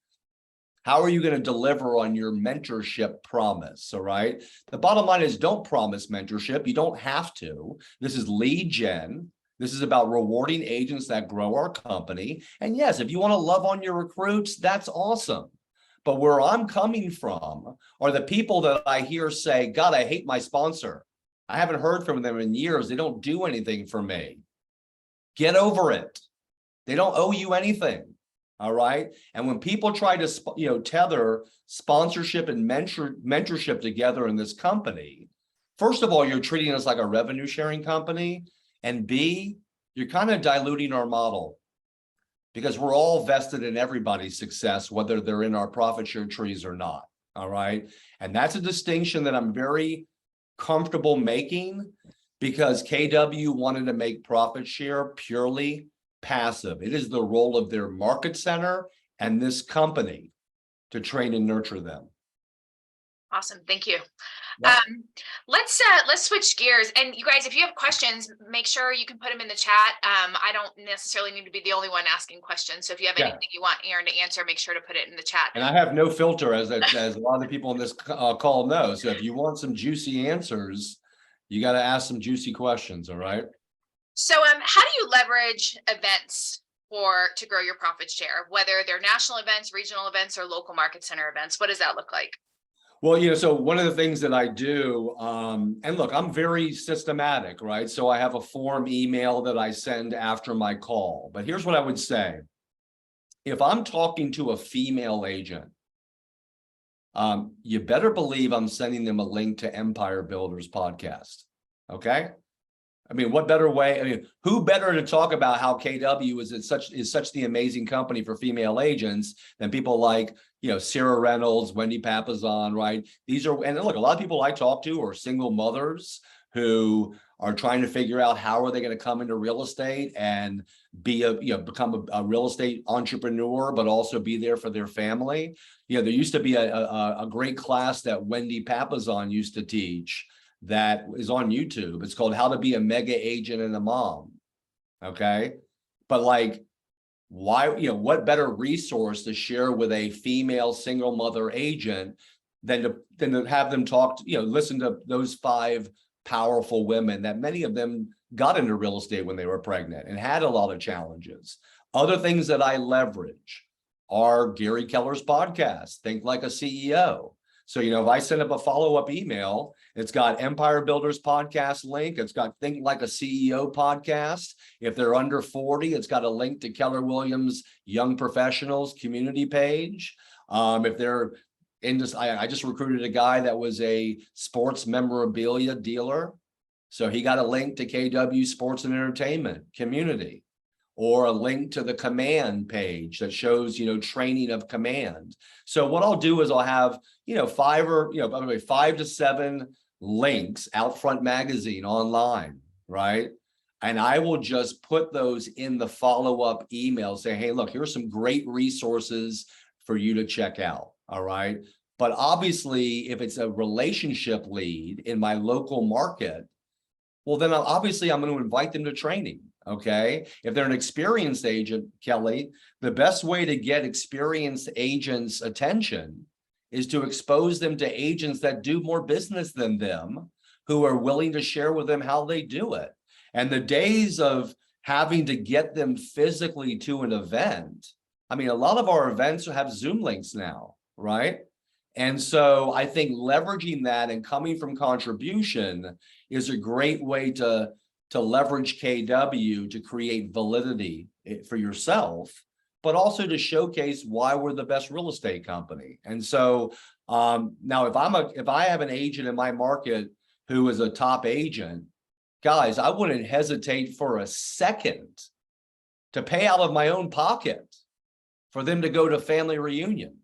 Speaker 2: How are you going to deliver on your mentorship promise? All right. The bottom line is don't promise mentorship. You don't have to. This is lead gen. This is about rewarding agents that grow our company. And yes, if you want to love on your recruits, that's awesome. But where I'm coming from are the people that I hear say, God, I hate my sponsor. I haven't heard from them in years. They don't do anything for me. Get over it. They don't owe you anything. All right. And when people try to, tether sponsorship and mentorship together in this company, first of all, you're treating us like a revenue sharing company. And B, you're kind of diluting our model because we're all vested in everybody's success, whether they're in our profit share trees or not. All right. And that's a distinction that I'm very comfortable making because KW wanted to make profit share purely passive. It is the role of their market center and this company to train and nurture them.
Speaker 1: Awesome. Thank you.
Speaker 2: Yep.
Speaker 1: Let's switch gears. And you guys, if you have questions, make sure you can put them in the chat. I don't necessarily need to be the only one asking questions. So if you have anything you want Aaron to answer, make sure to put it in the chat.
Speaker 2: And I have no filter, as a lot of the people on this call know. So if you want some juicy answers, you got to ask some juicy questions. All right.
Speaker 1: So how do you leverage events to grow your profit share, whether they're national events, regional events, or local market center events? What does that look like?
Speaker 2: Well, so one of the things that I do, and look, I'm very systematic, right? So I have a form email that I send after my call. But here's what I would say. If I'm talking to a female agent, you better believe I'm sending them a link to Empire Builders podcast. Okay. I mean, what better way? I mean, who better to talk about how KW is such the amazing company for female agents than people like, Sarah Reynolds, Wendy Papazon, right? These are, and look, a lot of people I talk to are single mothers who are trying to figure out how are they going to come into real estate and become a real estate entrepreneur, but also be there for their family. There used to be a great class that Wendy Papazon used to teach that is on YouTube. It's called How to Be a Mega Agent and a Mom. Okay. But like, why, what better resource to share with a female single mother agent than to have them talk, listen to those 5 powerful women that many of them got into real estate when they were pregnant and had a lot of challenges. Other things that I leverage are Gary Keller's podcast, Think Like a CEO. So, if I send up a follow-up email, it's got Empire Builders podcast link. It's got Think Like a CEO podcast. If they're under 40, it's got a link to Keller Williams Young Professionals community page. If they're in this, I just recruited a guy that was a sports memorabilia dealer. So he got a link to KW Sports and Entertainment community, or a link to the command page that shows, training of command. So what I'll do is I'll have, 5 to 7 links, Outfront Magazine online, right? And I will just put those in the follow-up email, say, hey, look, here's some great resources for you to check out, all right? But obviously, if it's a relationship lead in my local market, well, then I'm going to invite them to training. Okay. If they're an experienced agent, Kelly, the best way to get experienced agents' attention is to expose them to agents that do more business than them, who are willing to share with them how they do it. And the days of having to get them physically to an event, I mean, a lot of our events have Zoom links now, right? And so I think leveraging that and coming from contribution is a great way to to leverage KW to create validity for yourself, but also to showcase why we're the best real estate company. And so now if I have an agent in my market who is a top agent, guys, I wouldn't hesitate for a second to pay out of my own pocket for them to go to family reunion.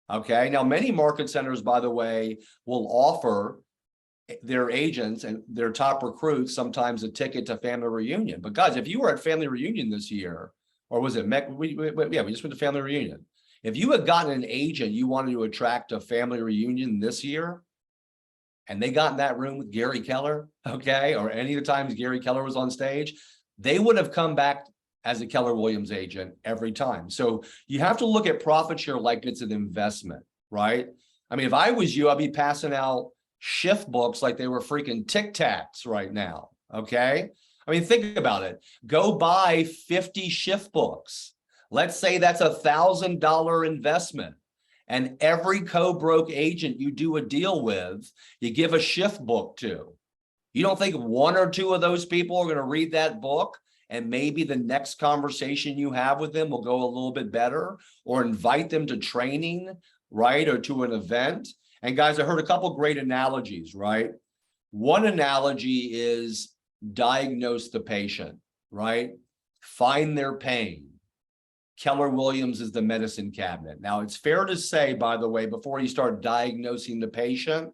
Speaker 2: Okay. Now, many market centers, by the way, will offer their agents and their top recruits sometimes a ticket to family reunion. But guys, if you were at family reunion this year, or was it we just went to family reunion. If you had gotten an agent you wanted to attract to family reunion this year, and they got in that room with Gary Keller, okay, or any of the times Gary Keller was on stage, they would have come back as a Keller Williams agent every time. So you have to look at profit share like it's an investment, right? I mean, if I was you, I'd be passing out shift books like they were freaking Tic Tacs right now, okay? I mean, think about it. Go buy 50 shift books. Let's say that's $1,000 investment. And every co-broke agent you do a deal with, you give a shift book to. You don't think one or two of those people are going to read that book and maybe the next conversation you have with them will go a little bit better, or invite them to training, right? Or to an event. And guys, I heard a couple great analogies, right? One analogy is diagnose the patient, right? Find their pain. Keller Williams is the medicine cabinet. Now, it's fair to say, by the way, before you start diagnosing the patient,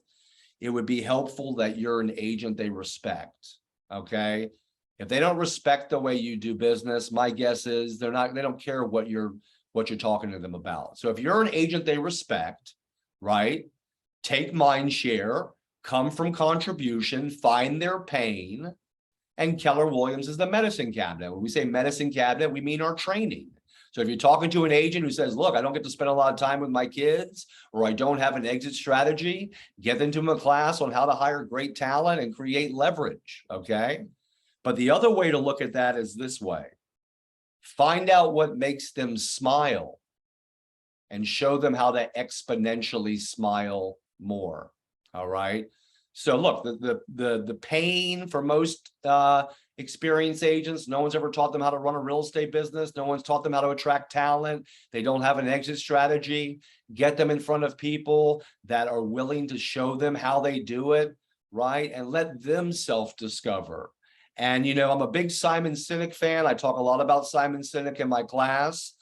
Speaker 2: it would be helpful that you're an agent they respect, okay? If they don't respect the way you do business, my guess is they don't care what you're talking to them about. So if you're an agent they respect, right? Take mind share, come from contribution, find their pain, and Keller Williams is the medicine cabinet. When we say medicine cabinet, we mean our training. So if you're talking to an agent who says, look, I don't get to spend a lot of time with my kids, or I don't have an exit strategy, get them to a class on how to hire great talent and create leverage, okay? But the other way to look at that is this way. Find out what makes them smile and show them how to exponentially smile more, all right? So look, the pain for most experienced agents, no one's ever taught them how to run a real estate business. No one's taught them how to attract talent. They don't have an exit strategy. Get them in front of people that are willing to show them how they do it, right? And let them self-discover. And, you know, I'm a big Simon Sinek fan. I talk a lot about Simon Sinek in my class,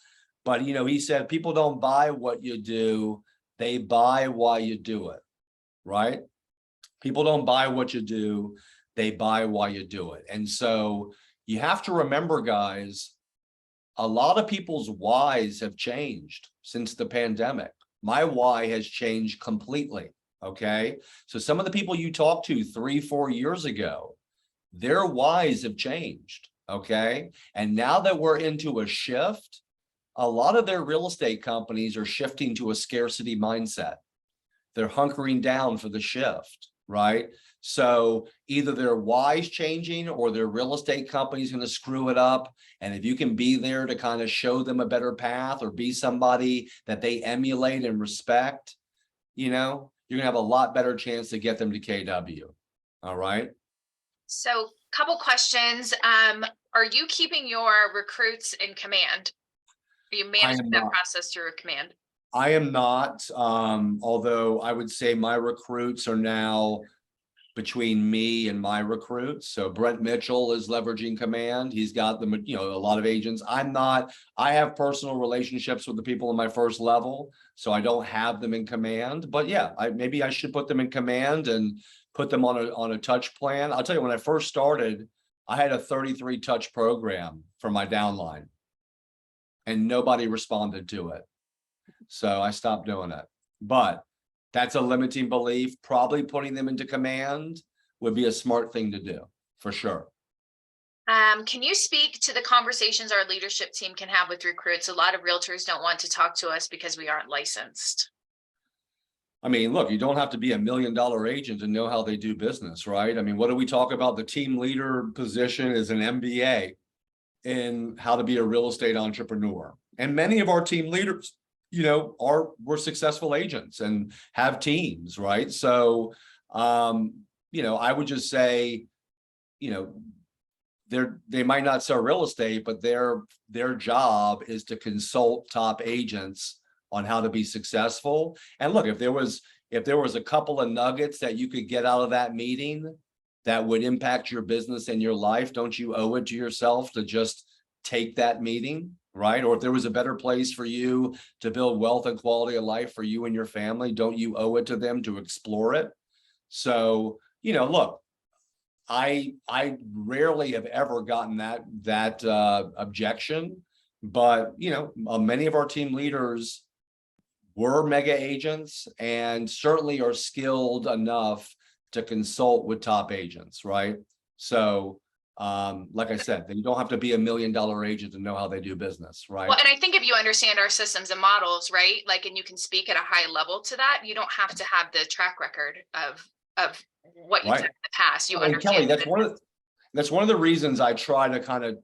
Speaker 2: but, you know, he said, people don't buy what you do. They buy why you do it, right? People don't buy what you do. They buy why you do it. And so you have to remember, guys, a lot of people's whys have changed since the pandemic. My why has changed completely, okay? So some of the people you talked to 3-4 years ago, their whys have changed, okay? And now that we're into a shift, a lot of their real estate companies are shifting to a scarcity mindset. They're hunkering down for the shift, right? So either their why's changing or their real estate company's going to screw it up. And if you can be there to kind of show them a better path or be somebody that they emulate and respect, you know, you're going to have a lot better chance to get them to KW. All right. So
Speaker 1: couple questions. Are you keeping your recruits in command? Are you managing that process through a command?
Speaker 2: I am not, although I would say my recruits are now between me and my recruits. So Brent Mitchell is leveraging command. He's got the, you know, a lot of agents. I'm not. I have personal relationships with the people in my first level, so I don't have them in command. But yeah, maybe I should put them in command and put them on a touch plan. I'll tell you, when I first started, I had a 33 touch program for my downline, and nobody responded to it. So I stopped doing it. But that's a limiting belief. Probably putting them into command would be a smart thing to do, for sure.
Speaker 1: Can you speak to the conversations our leadership team can have with recruits? A lot of realtors don't want to talk to us because we aren't licensed.
Speaker 2: I mean, look, you don't have to be $1 million agent to know how they do business, right? I mean, what do we talk about? The team leader position is an MBA in how to be a real estate entrepreneur. And many of our team leaders, you know, we're successful agents and have teams, right? So, you know, I would just say, you know, they might not sell real estate, but their job is to consult top agents on how to be successful. And look, if there was a couple of nuggets that you could get out of that meeting that would impact your business and your life, don't you owe it to yourself to just take that meeting, right? Or if there was a better place for you to build wealth and quality of life for you and your family, don't you owe it to them to explore it? So, look, I rarely have ever gotten that objection, but many of our team leaders were mega agents and certainly are skilled enough to consult with top agents, right? So like I said, you don't have to be $1 million agent to know how they do business, right?
Speaker 1: Well, and I think if you understand our systems and models, right, like, and you can speak at a high level to that, you don't have to have the track record of what you've done in the past. You understand.
Speaker 2: Kelly, that's one of the reasons I try to kind of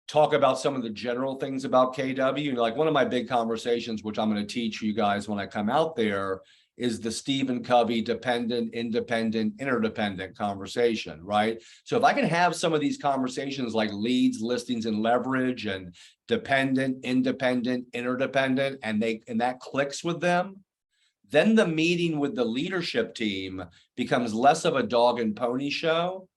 Speaker 2: talk about some of the general things about KW. Like one of my big conversations, which I'm going to teach you guys when I come out there, is the Stephen Covey dependent, independent, interdependent conversation, right? So if I can have some of these conversations like leads, listings, and leverage, and dependent, independent, interdependent, and that clicks with them, then the meeting with the leadership team becomes less of a dog and pony show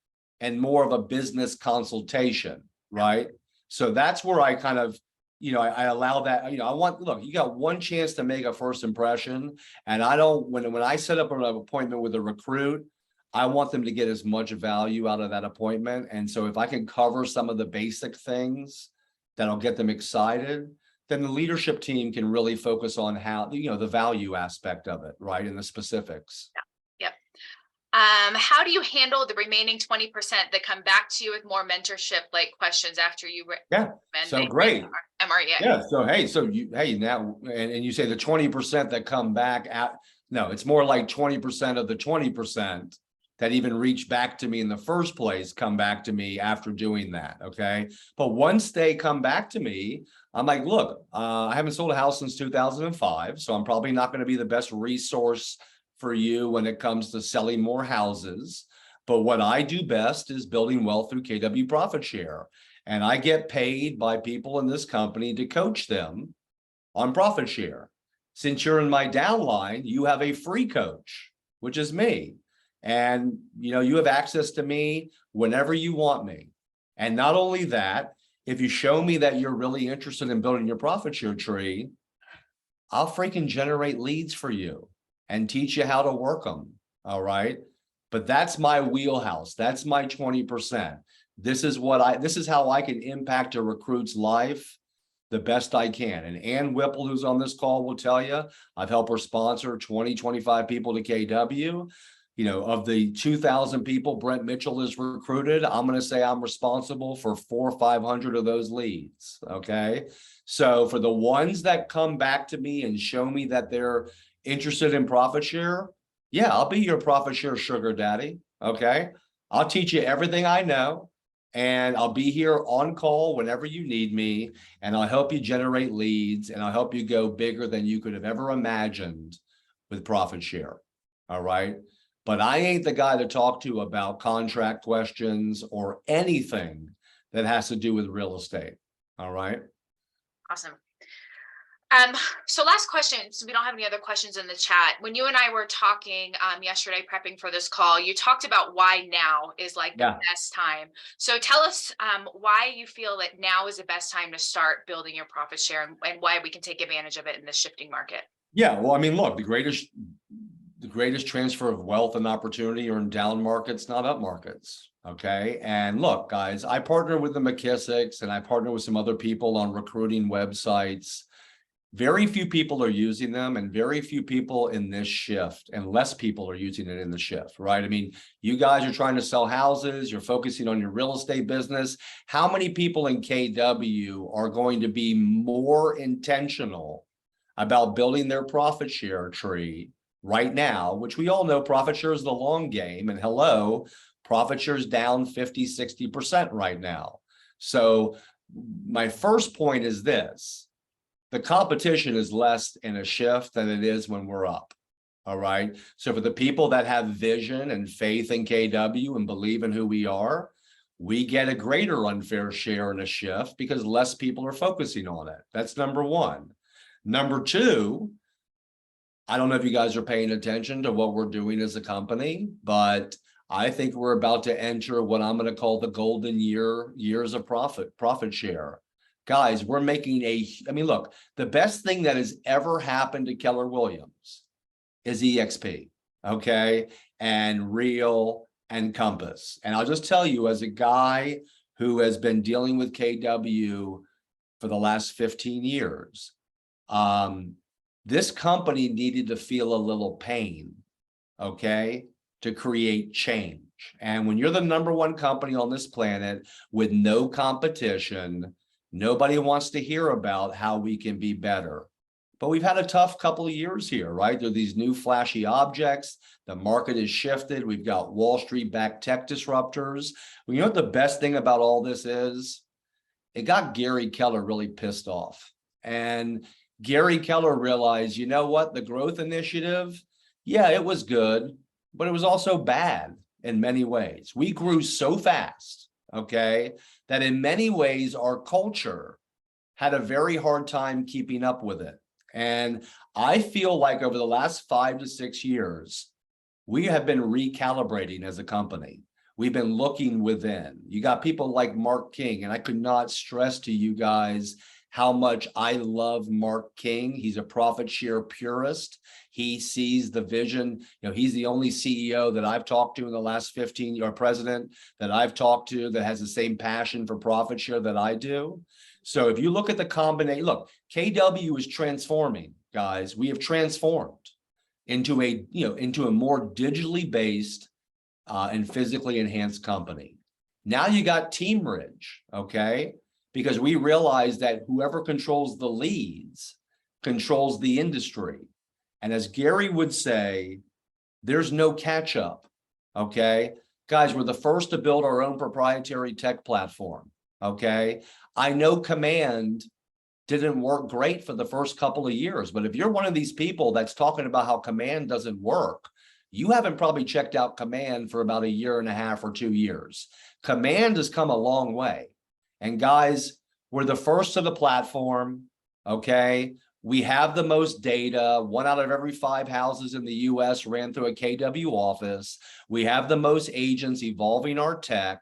Speaker 2: and more of a business consultation, right? So that's where I kind of, I allow that, look, you got one chance to make a first impression. And I don't, when I set up an appointment with a recruit, I want them to get as much value out of that appointment. And so if I can cover some of the basic things that'll get them excited, then the leadership team can really focus on how, the value aspect of it, right? And the specifics.
Speaker 1: Yep. How do you handle the remaining 20% that come back to you with more mentorship like questions after you
Speaker 2: so great
Speaker 1: MREA?
Speaker 2: Yeah. So now, and you say the 20% that come back no, it's more like 20% of the 20% that even reach back to me in the first place come back to me after doing that. Okay. But once they come back to me, I'm like, look, I haven't sold a house since 2005. So I'm probably not going to be the best resource for you when it comes to selling more houses. But what I do best is building wealth through KW Profit Share. And I get paid by people in this company to coach them on profit share. Since you're in my downline, you have a free coach, which is me. And, you have access to me whenever you want me. And not only that, if you show me that you're really interested in building your profit share tree, I'll freaking generate leads for you and teach you how to work them. All right. But that's my wheelhouse. That's my 20%. This is how I can impact a recruit's life the best I can. And Ann Whipple, who's on this call, will tell you, I've helped her sponsor 20, 25 people to KW. Of the 2,000 people Brent Mitchell has recruited, I'm going to say I'm responsible for 400 or 500 of those leads. Okay. So for the ones that come back to me and show me that they're interested in profit share, yeah, I'll be your profit share sugar daddy. Okay. I'll teach you everything I know. And I'll be here on call whenever you need me, and I'll help you generate leads, and I'll help you go bigger than you could have ever imagined with profit share. All right. But I ain't the guy to talk to about contract questions or anything that has to do with real estate. All right.
Speaker 1: Awesome. So last question, so we don't have any other questions in the chat. When you and I were talking yesterday, prepping for this call, you talked about why now is like the best time. So tell us why you feel that now is the best time to start building your profit share, and why we can take advantage of it in the shifting market. Yeah,
Speaker 2: well, I mean, look, the greatest transfer of wealth and opportunity are in down markets, not up markets. Okay. And look, guys, I partner with the McKissicks and I partner with some other people on recruiting websites. Very few people are using them, and very few people in this shift, and less people are using it in the shift, right? I mean, you guys are trying to sell houses, you're focusing on your real estate business. How many people in KW are going to be more intentional about building their profit share tree right now, which we all know profit share is the long game, and hello, profit share is down 50, 60% right now. So my first point is this: the competition is less in a shift than it is when we're up. All right. So for the people that have vision and faith in KW and believe in who we are, we get a greater unfair share in a shift because less people are focusing on it. That's number one. Number two, I don't know if you guys are paying attention to what we're doing as a company, but I think we're about to enter what I'm going to call the golden years of profit share. Guys, we're making I mean, look, the best thing that has ever happened to Keller Williams is EXP, okay, and Real and Compass. And I'll just tell you, as a guy who has been dealing with KW for the last 15 years, this company needed to feel a little pain, okay, to create change. And when you're the #1 company on this planet with no competition, nobody wants to hear about how we can be better. But we've had a tough couple of years here, right? There are these new flashy objects. The market has shifted. We've got Wall Street backed tech disruptors. Well, you know what the best thing about all this is? It got Gary Keller really pissed off. And Gary Keller realized, you know what? The growth initiative, yeah, it was good, but it was also bad in many ways. We grew so fast, okay, that in many ways our culture had a very hard time keeping up with it. And I feel like over the last 5 to 6 years, we have been recalibrating as a company. We've been looking within. You got people like Mark King, and I could not stress to you guys how much I love Mark King. He's a profit share purist. He sees the vision. You know, he's the only CEO that I've talked to in the last 15, or president that I've talked to that has the same passion for profit share that I do. So if you look at the combination, look, KW is transforming, guys. We have transformed into a more digitally based and physically enhanced company. Now you got Team Ridge, okay? Because we realize that whoever controls the leads controls the industry. And as Gary would say, there's no catch up, okay? Guys, we're the first to build our own proprietary tech platform, okay? I know Command didn't work great for the first couple of years, but if you're one of these people that's talking about how Command doesn't work, you haven't probably checked out Command for about 1.5 or 2 years. Command has come a long way. And guys, we're the first to the platform, okay? We have the most data. 1 out of every 5 houses in the US ran through a KW office. We have the most agents evolving our tech,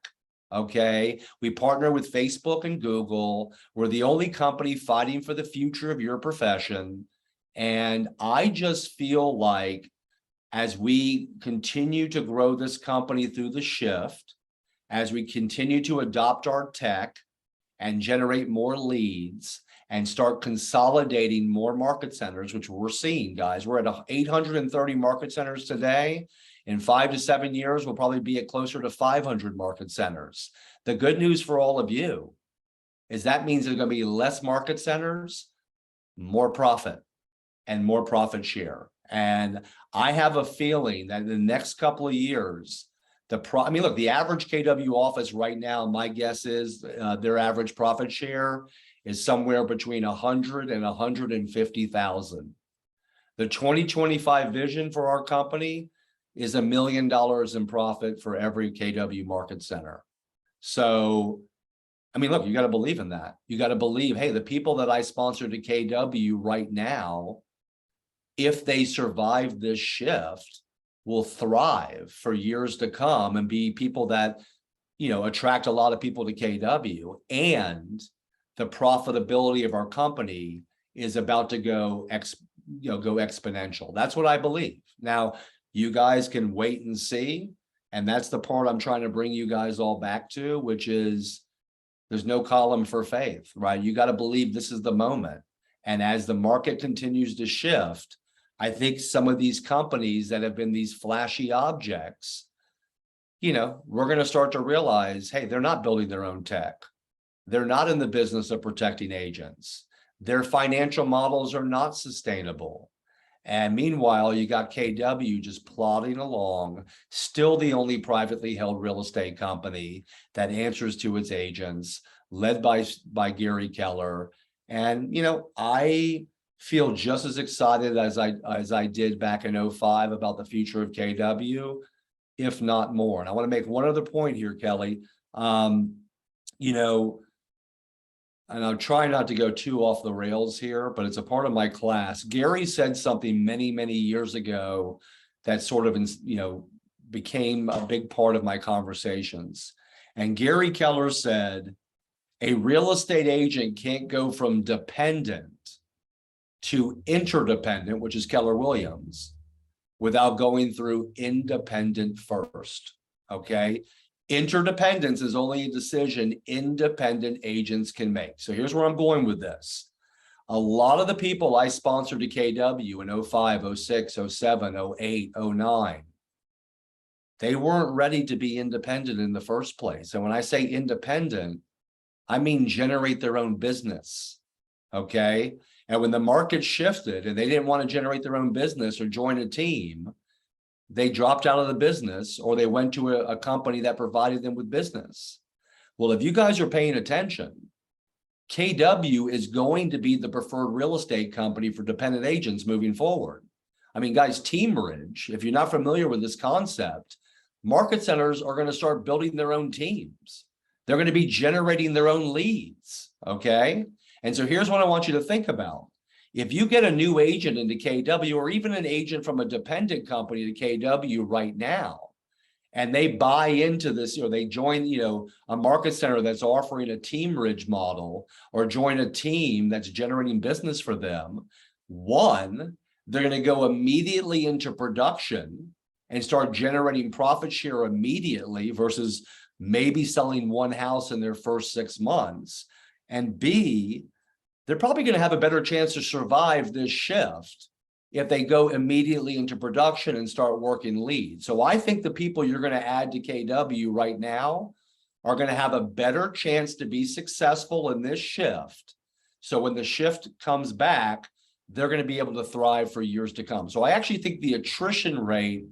Speaker 2: okay? We partner with Facebook and Google. We're the only company fighting for the future of your profession. And I just feel like as we continue to grow this company through the shift, as we continue to adopt our tech and generate more leads and start consolidating more market centers, which we're seeing, guys. We're at 830 market centers today. In 5 to 7 years, we'll probably be at closer to 500 market centers. The good news for all of you is that means there's going to be less market centers, more profit, and more profit share. And I have a feeling that in the next couple of years, I mean, look, the average KW office right now, my guess is their average profit share is somewhere between 100 and 150,000. The 2025 vision for our company is $1 million in profit for every KW market center. So, I mean, look, you got to believe in that. You got to believe, hey, the people that I sponsor to KW right now, if they survive this shift, will thrive for years to come and be people that, you know, attract a lot of people to KW. And the profitability of our company is about to go exponential. That's what I believe. Now, you guys can wait and see. And that's the part I'm trying to bring you guys all back to, which is there's no column for faith, right? You got to believe this is the moment. And as the market continues to shift, I think some of these companies that have been these flashy objects, you know, we're going to start to realize, hey, they're not building their own tech. They're not in the business of protecting agents. Their financial models are not sustainable. And meanwhile, you got KW just plodding along, still the only privately held real estate company that answers to its agents, led by Gary Keller. And, you know, I feel just as excited as I did back in 2005 about the future of KW, if not more. And I want to make one other point here, Kelly. You know, and I'm trying not to go too off the rails here, but it's a part of my class. Gary said something many, many years ago that sort of, became a big part of my conversations. And Gary Keller said, a real estate agent can't go from dependent to interdependent, which is Keller Williams, without going through independent first. Okay. Interdependence is only a decision independent agents can make. So here's where I'm going with this. A lot of the people I sponsored to KW in 05, 06, 07, 08, 09, they weren't ready to be independent in the first place. And when I say independent, I mean generate their own business. Okay. And when the market shifted and they didn't want to generate their own business or join a team, they dropped out of the business or they went to a company that provided them with business. Well, if you guys are paying attention, KW is going to be the preferred real estate company for dependent agents moving forward. I mean, guys, Teamridge, if you're not familiar with this concept, market centers are going to start building their own teams. They're going to be generating their own leads. Okay. And so here's what I want you to think about. If you get a new agent into KW or even an agent from a dependent company to KW right now, and they buy into this, or they join, a market center that's offering a Teamridge model or join a team that's generating business for them, one, they're going to go immediately into production and start generating profit share immediately versus maybe selling one house in their first 6 months. And B, they're probably going to have a better chance to survive this shift if they go immediately into production and start working leads. So I think the people you're going to add to KW right now are going to have a better chance to be successful in this shift. So when the shift comes back, they're going to be able to thrive for years to come. So I actually think the attrition rate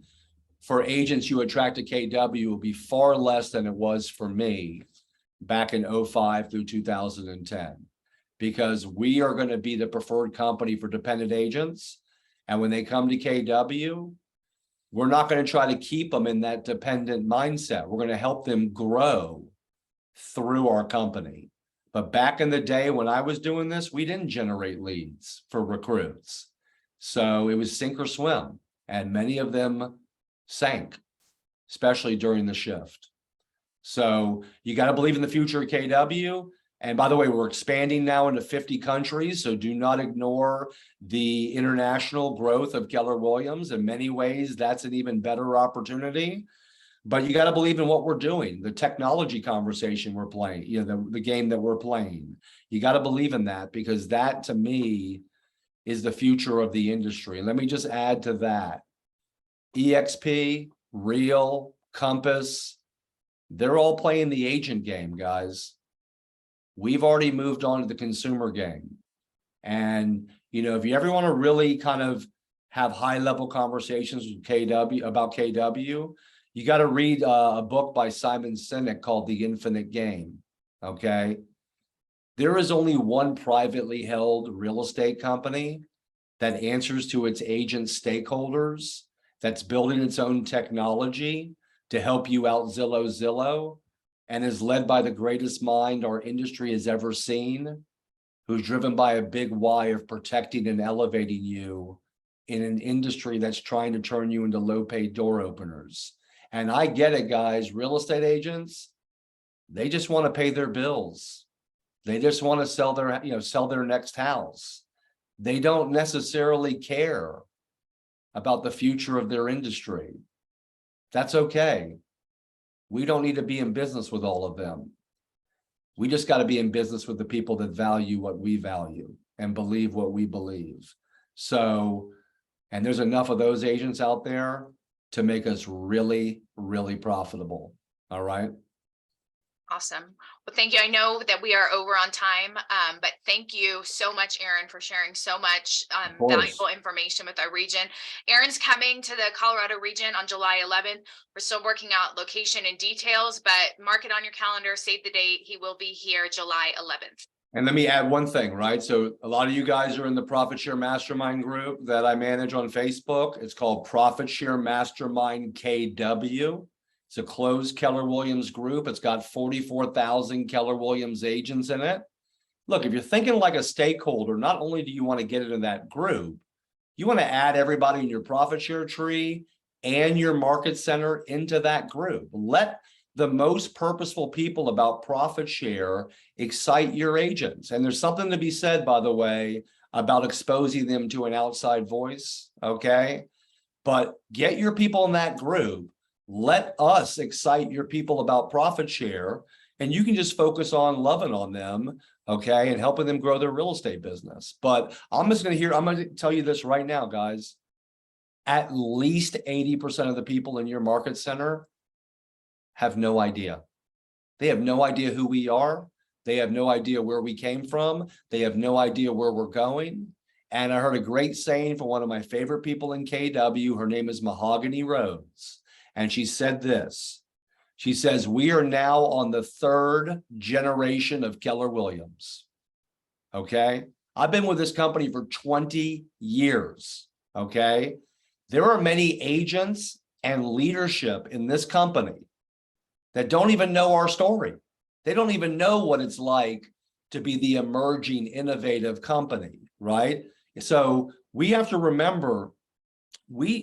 Speaker 2: for agents you attract to KW will be far less than it was for me back in 05 through 2010. Because we are going to be the preferred company for dependent agents. And when they come to KW, we're not going to try to keep them in that dependent mindset. We're going to help them grow through our company. But back in the day when I was doing this, we didn't generate leads for recruits. So it was sink or swim. And many of them sank, especially during the shift. So you got to believe in the future of KW. And by the way, we're expanding now into 50 countries, so do not ignore the international growth of Keller Williams. In many ways, that's an even better opportunity. But you got to believe in what we're doing, the technology conversation we're playing, the game that we're playing. You got to believe in that because that, to me, is the future of the industry. And let me just add to that. EXP, Real, Compass, they're all playing the agent game, guys. We've already moved on to the consumer game. And, if you ever want to really kind of have high level conversations with KW about KW, you got to read a book by Simon Sinek called The Infinite Game. Okay. There is only one privately held real estate company that answers to its agent stakeholders, that's building its own technology to help you out Zillow, and is led by the greatest mind our industry has ever seen, who's driven by a big why of protecting and elevating you in an industry that's trying to turn you into low-paid door openers. And I get it, guys. Real estate agents, they just want to pay their bills. They just want to sell their next house. They don't necessarily care about the future of their industry. That's okay. We don't need to be in business with all of them. We just got to be in business with the people that value what we value and believe what we believe. So, and there's enough of those agents out there to make us really, really profitable. All right.
Speaker 1: Awesome. Well, thank you. I know that we are over on time, but thank you so much, Aaron, for sharing so much valuable information with our region. Aaron's coming to the Colorado region on July 11th. We're still working out location and details, but mark it on your calendar, save the date. He will be here July 11th. And
Speaker 2: let me add one thing, right? So a lot of you guys are in the Profit Share Mastermind group that I manage on Facebook. It's called Profit Share Mastermind KW. It's a closed Keller Williams group. It's got 44,000 Keller Williams agents in it. Look, if you're thinking like a stakeholder, not only do you want to get into that group, you want to add everybody in your profit share tree and your market center into that group. Let the most purposeful people about profit share excite your agents. And there's something to be said, by the way, about exposing them to an outside voice, okay? But get your people in that group. Let us excite your people about profit share, and you can just focus on loving on them, okay, and helping them grow their real estate business. But I'm going to tell you this right now, guys. At least 80% of the people in your market center have no idea. They have no idea who we are. They have no idea where we came from. They have no idea where we're going. And I heard a great saying from one of my favorite people in KW. Her name is Mahogany Rhodes. And she said this. She says, we are now on the 3rd generation of Keller Williams. Okay. I've been with this company for 20 years. Okay. There are many agents and leadership in this company that don't even know our story. They don't even know what it's like to be the emerging innovative company, right? So we have to remember, we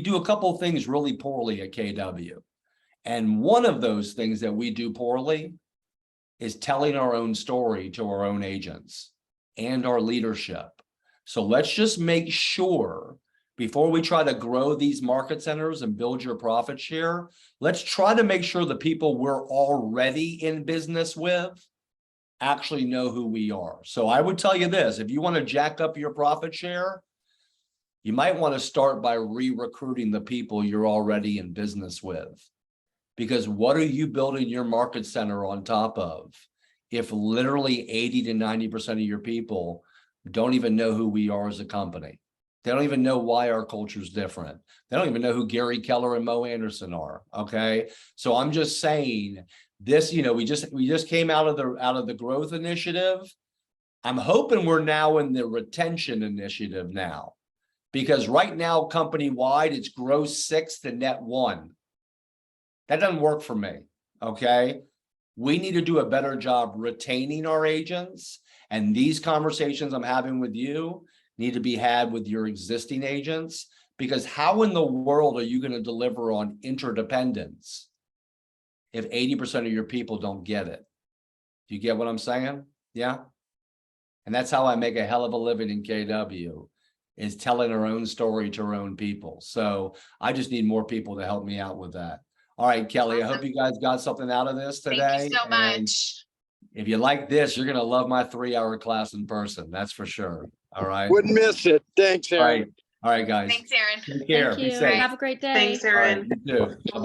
Speaker 2: do a couple of things really poorly at KW. And one of those things that we do poorly is telling our own story to our own agents and our leadership. So let's just make sure, before we try to grow these market centers and build your profit share, let's try to make sure the people we're already in business with actually know who we are. So I would tell you this, if you want to jack up your profit share, you might want to start by re-recruiting the people you're already in business with. Because what are you building your market center on top of if literally 80 to 90% of your people don't even know who we are as a company? They don't even know why our culture is different. They don't even know who Gary Keller and Mo Anderson are. Okay. So I'm just saying this, we just came out of the growth initiative. I'm hoping we're now in the retention initiative now, because right now, company-wide, it's gross 6 to net 1. That doesn't work for me. Okay. We need to do a better job retaining our agents. And these conversations I'm having with you need to be had with your existing agents, because how in the world are you going to deliver on interdependence if 80% of your people don't get it? Do you get what I'm saying? Yeah. And that's how I make a hell of a living in KW, is telling our own story to our own people. So I just need more people to help me out with that. All right, Kelly, I hope you guys got something out of this today.
Speaker 1: Thank you so much.
Speaker 2: If you like this, you're going to love my 3-hour class in person. That's for sure. All right.
Speaker 3: Wouldn't miss it. Thanks, Aaron.
Speaker 2: All right, guys.
Speaker 1: Thanks, Aaron.
Speaker 2: Take care.
Speaker 4: Thank
Speaker 2: Be
Speaker 4: you.
Speaker 2: safe.
Speaker 4: Have a great day.
Speaker 5: Thanks,
Speaker 2: All right,
Speaker 5: Aaron.
Speaker 2: you too. Bye-bye.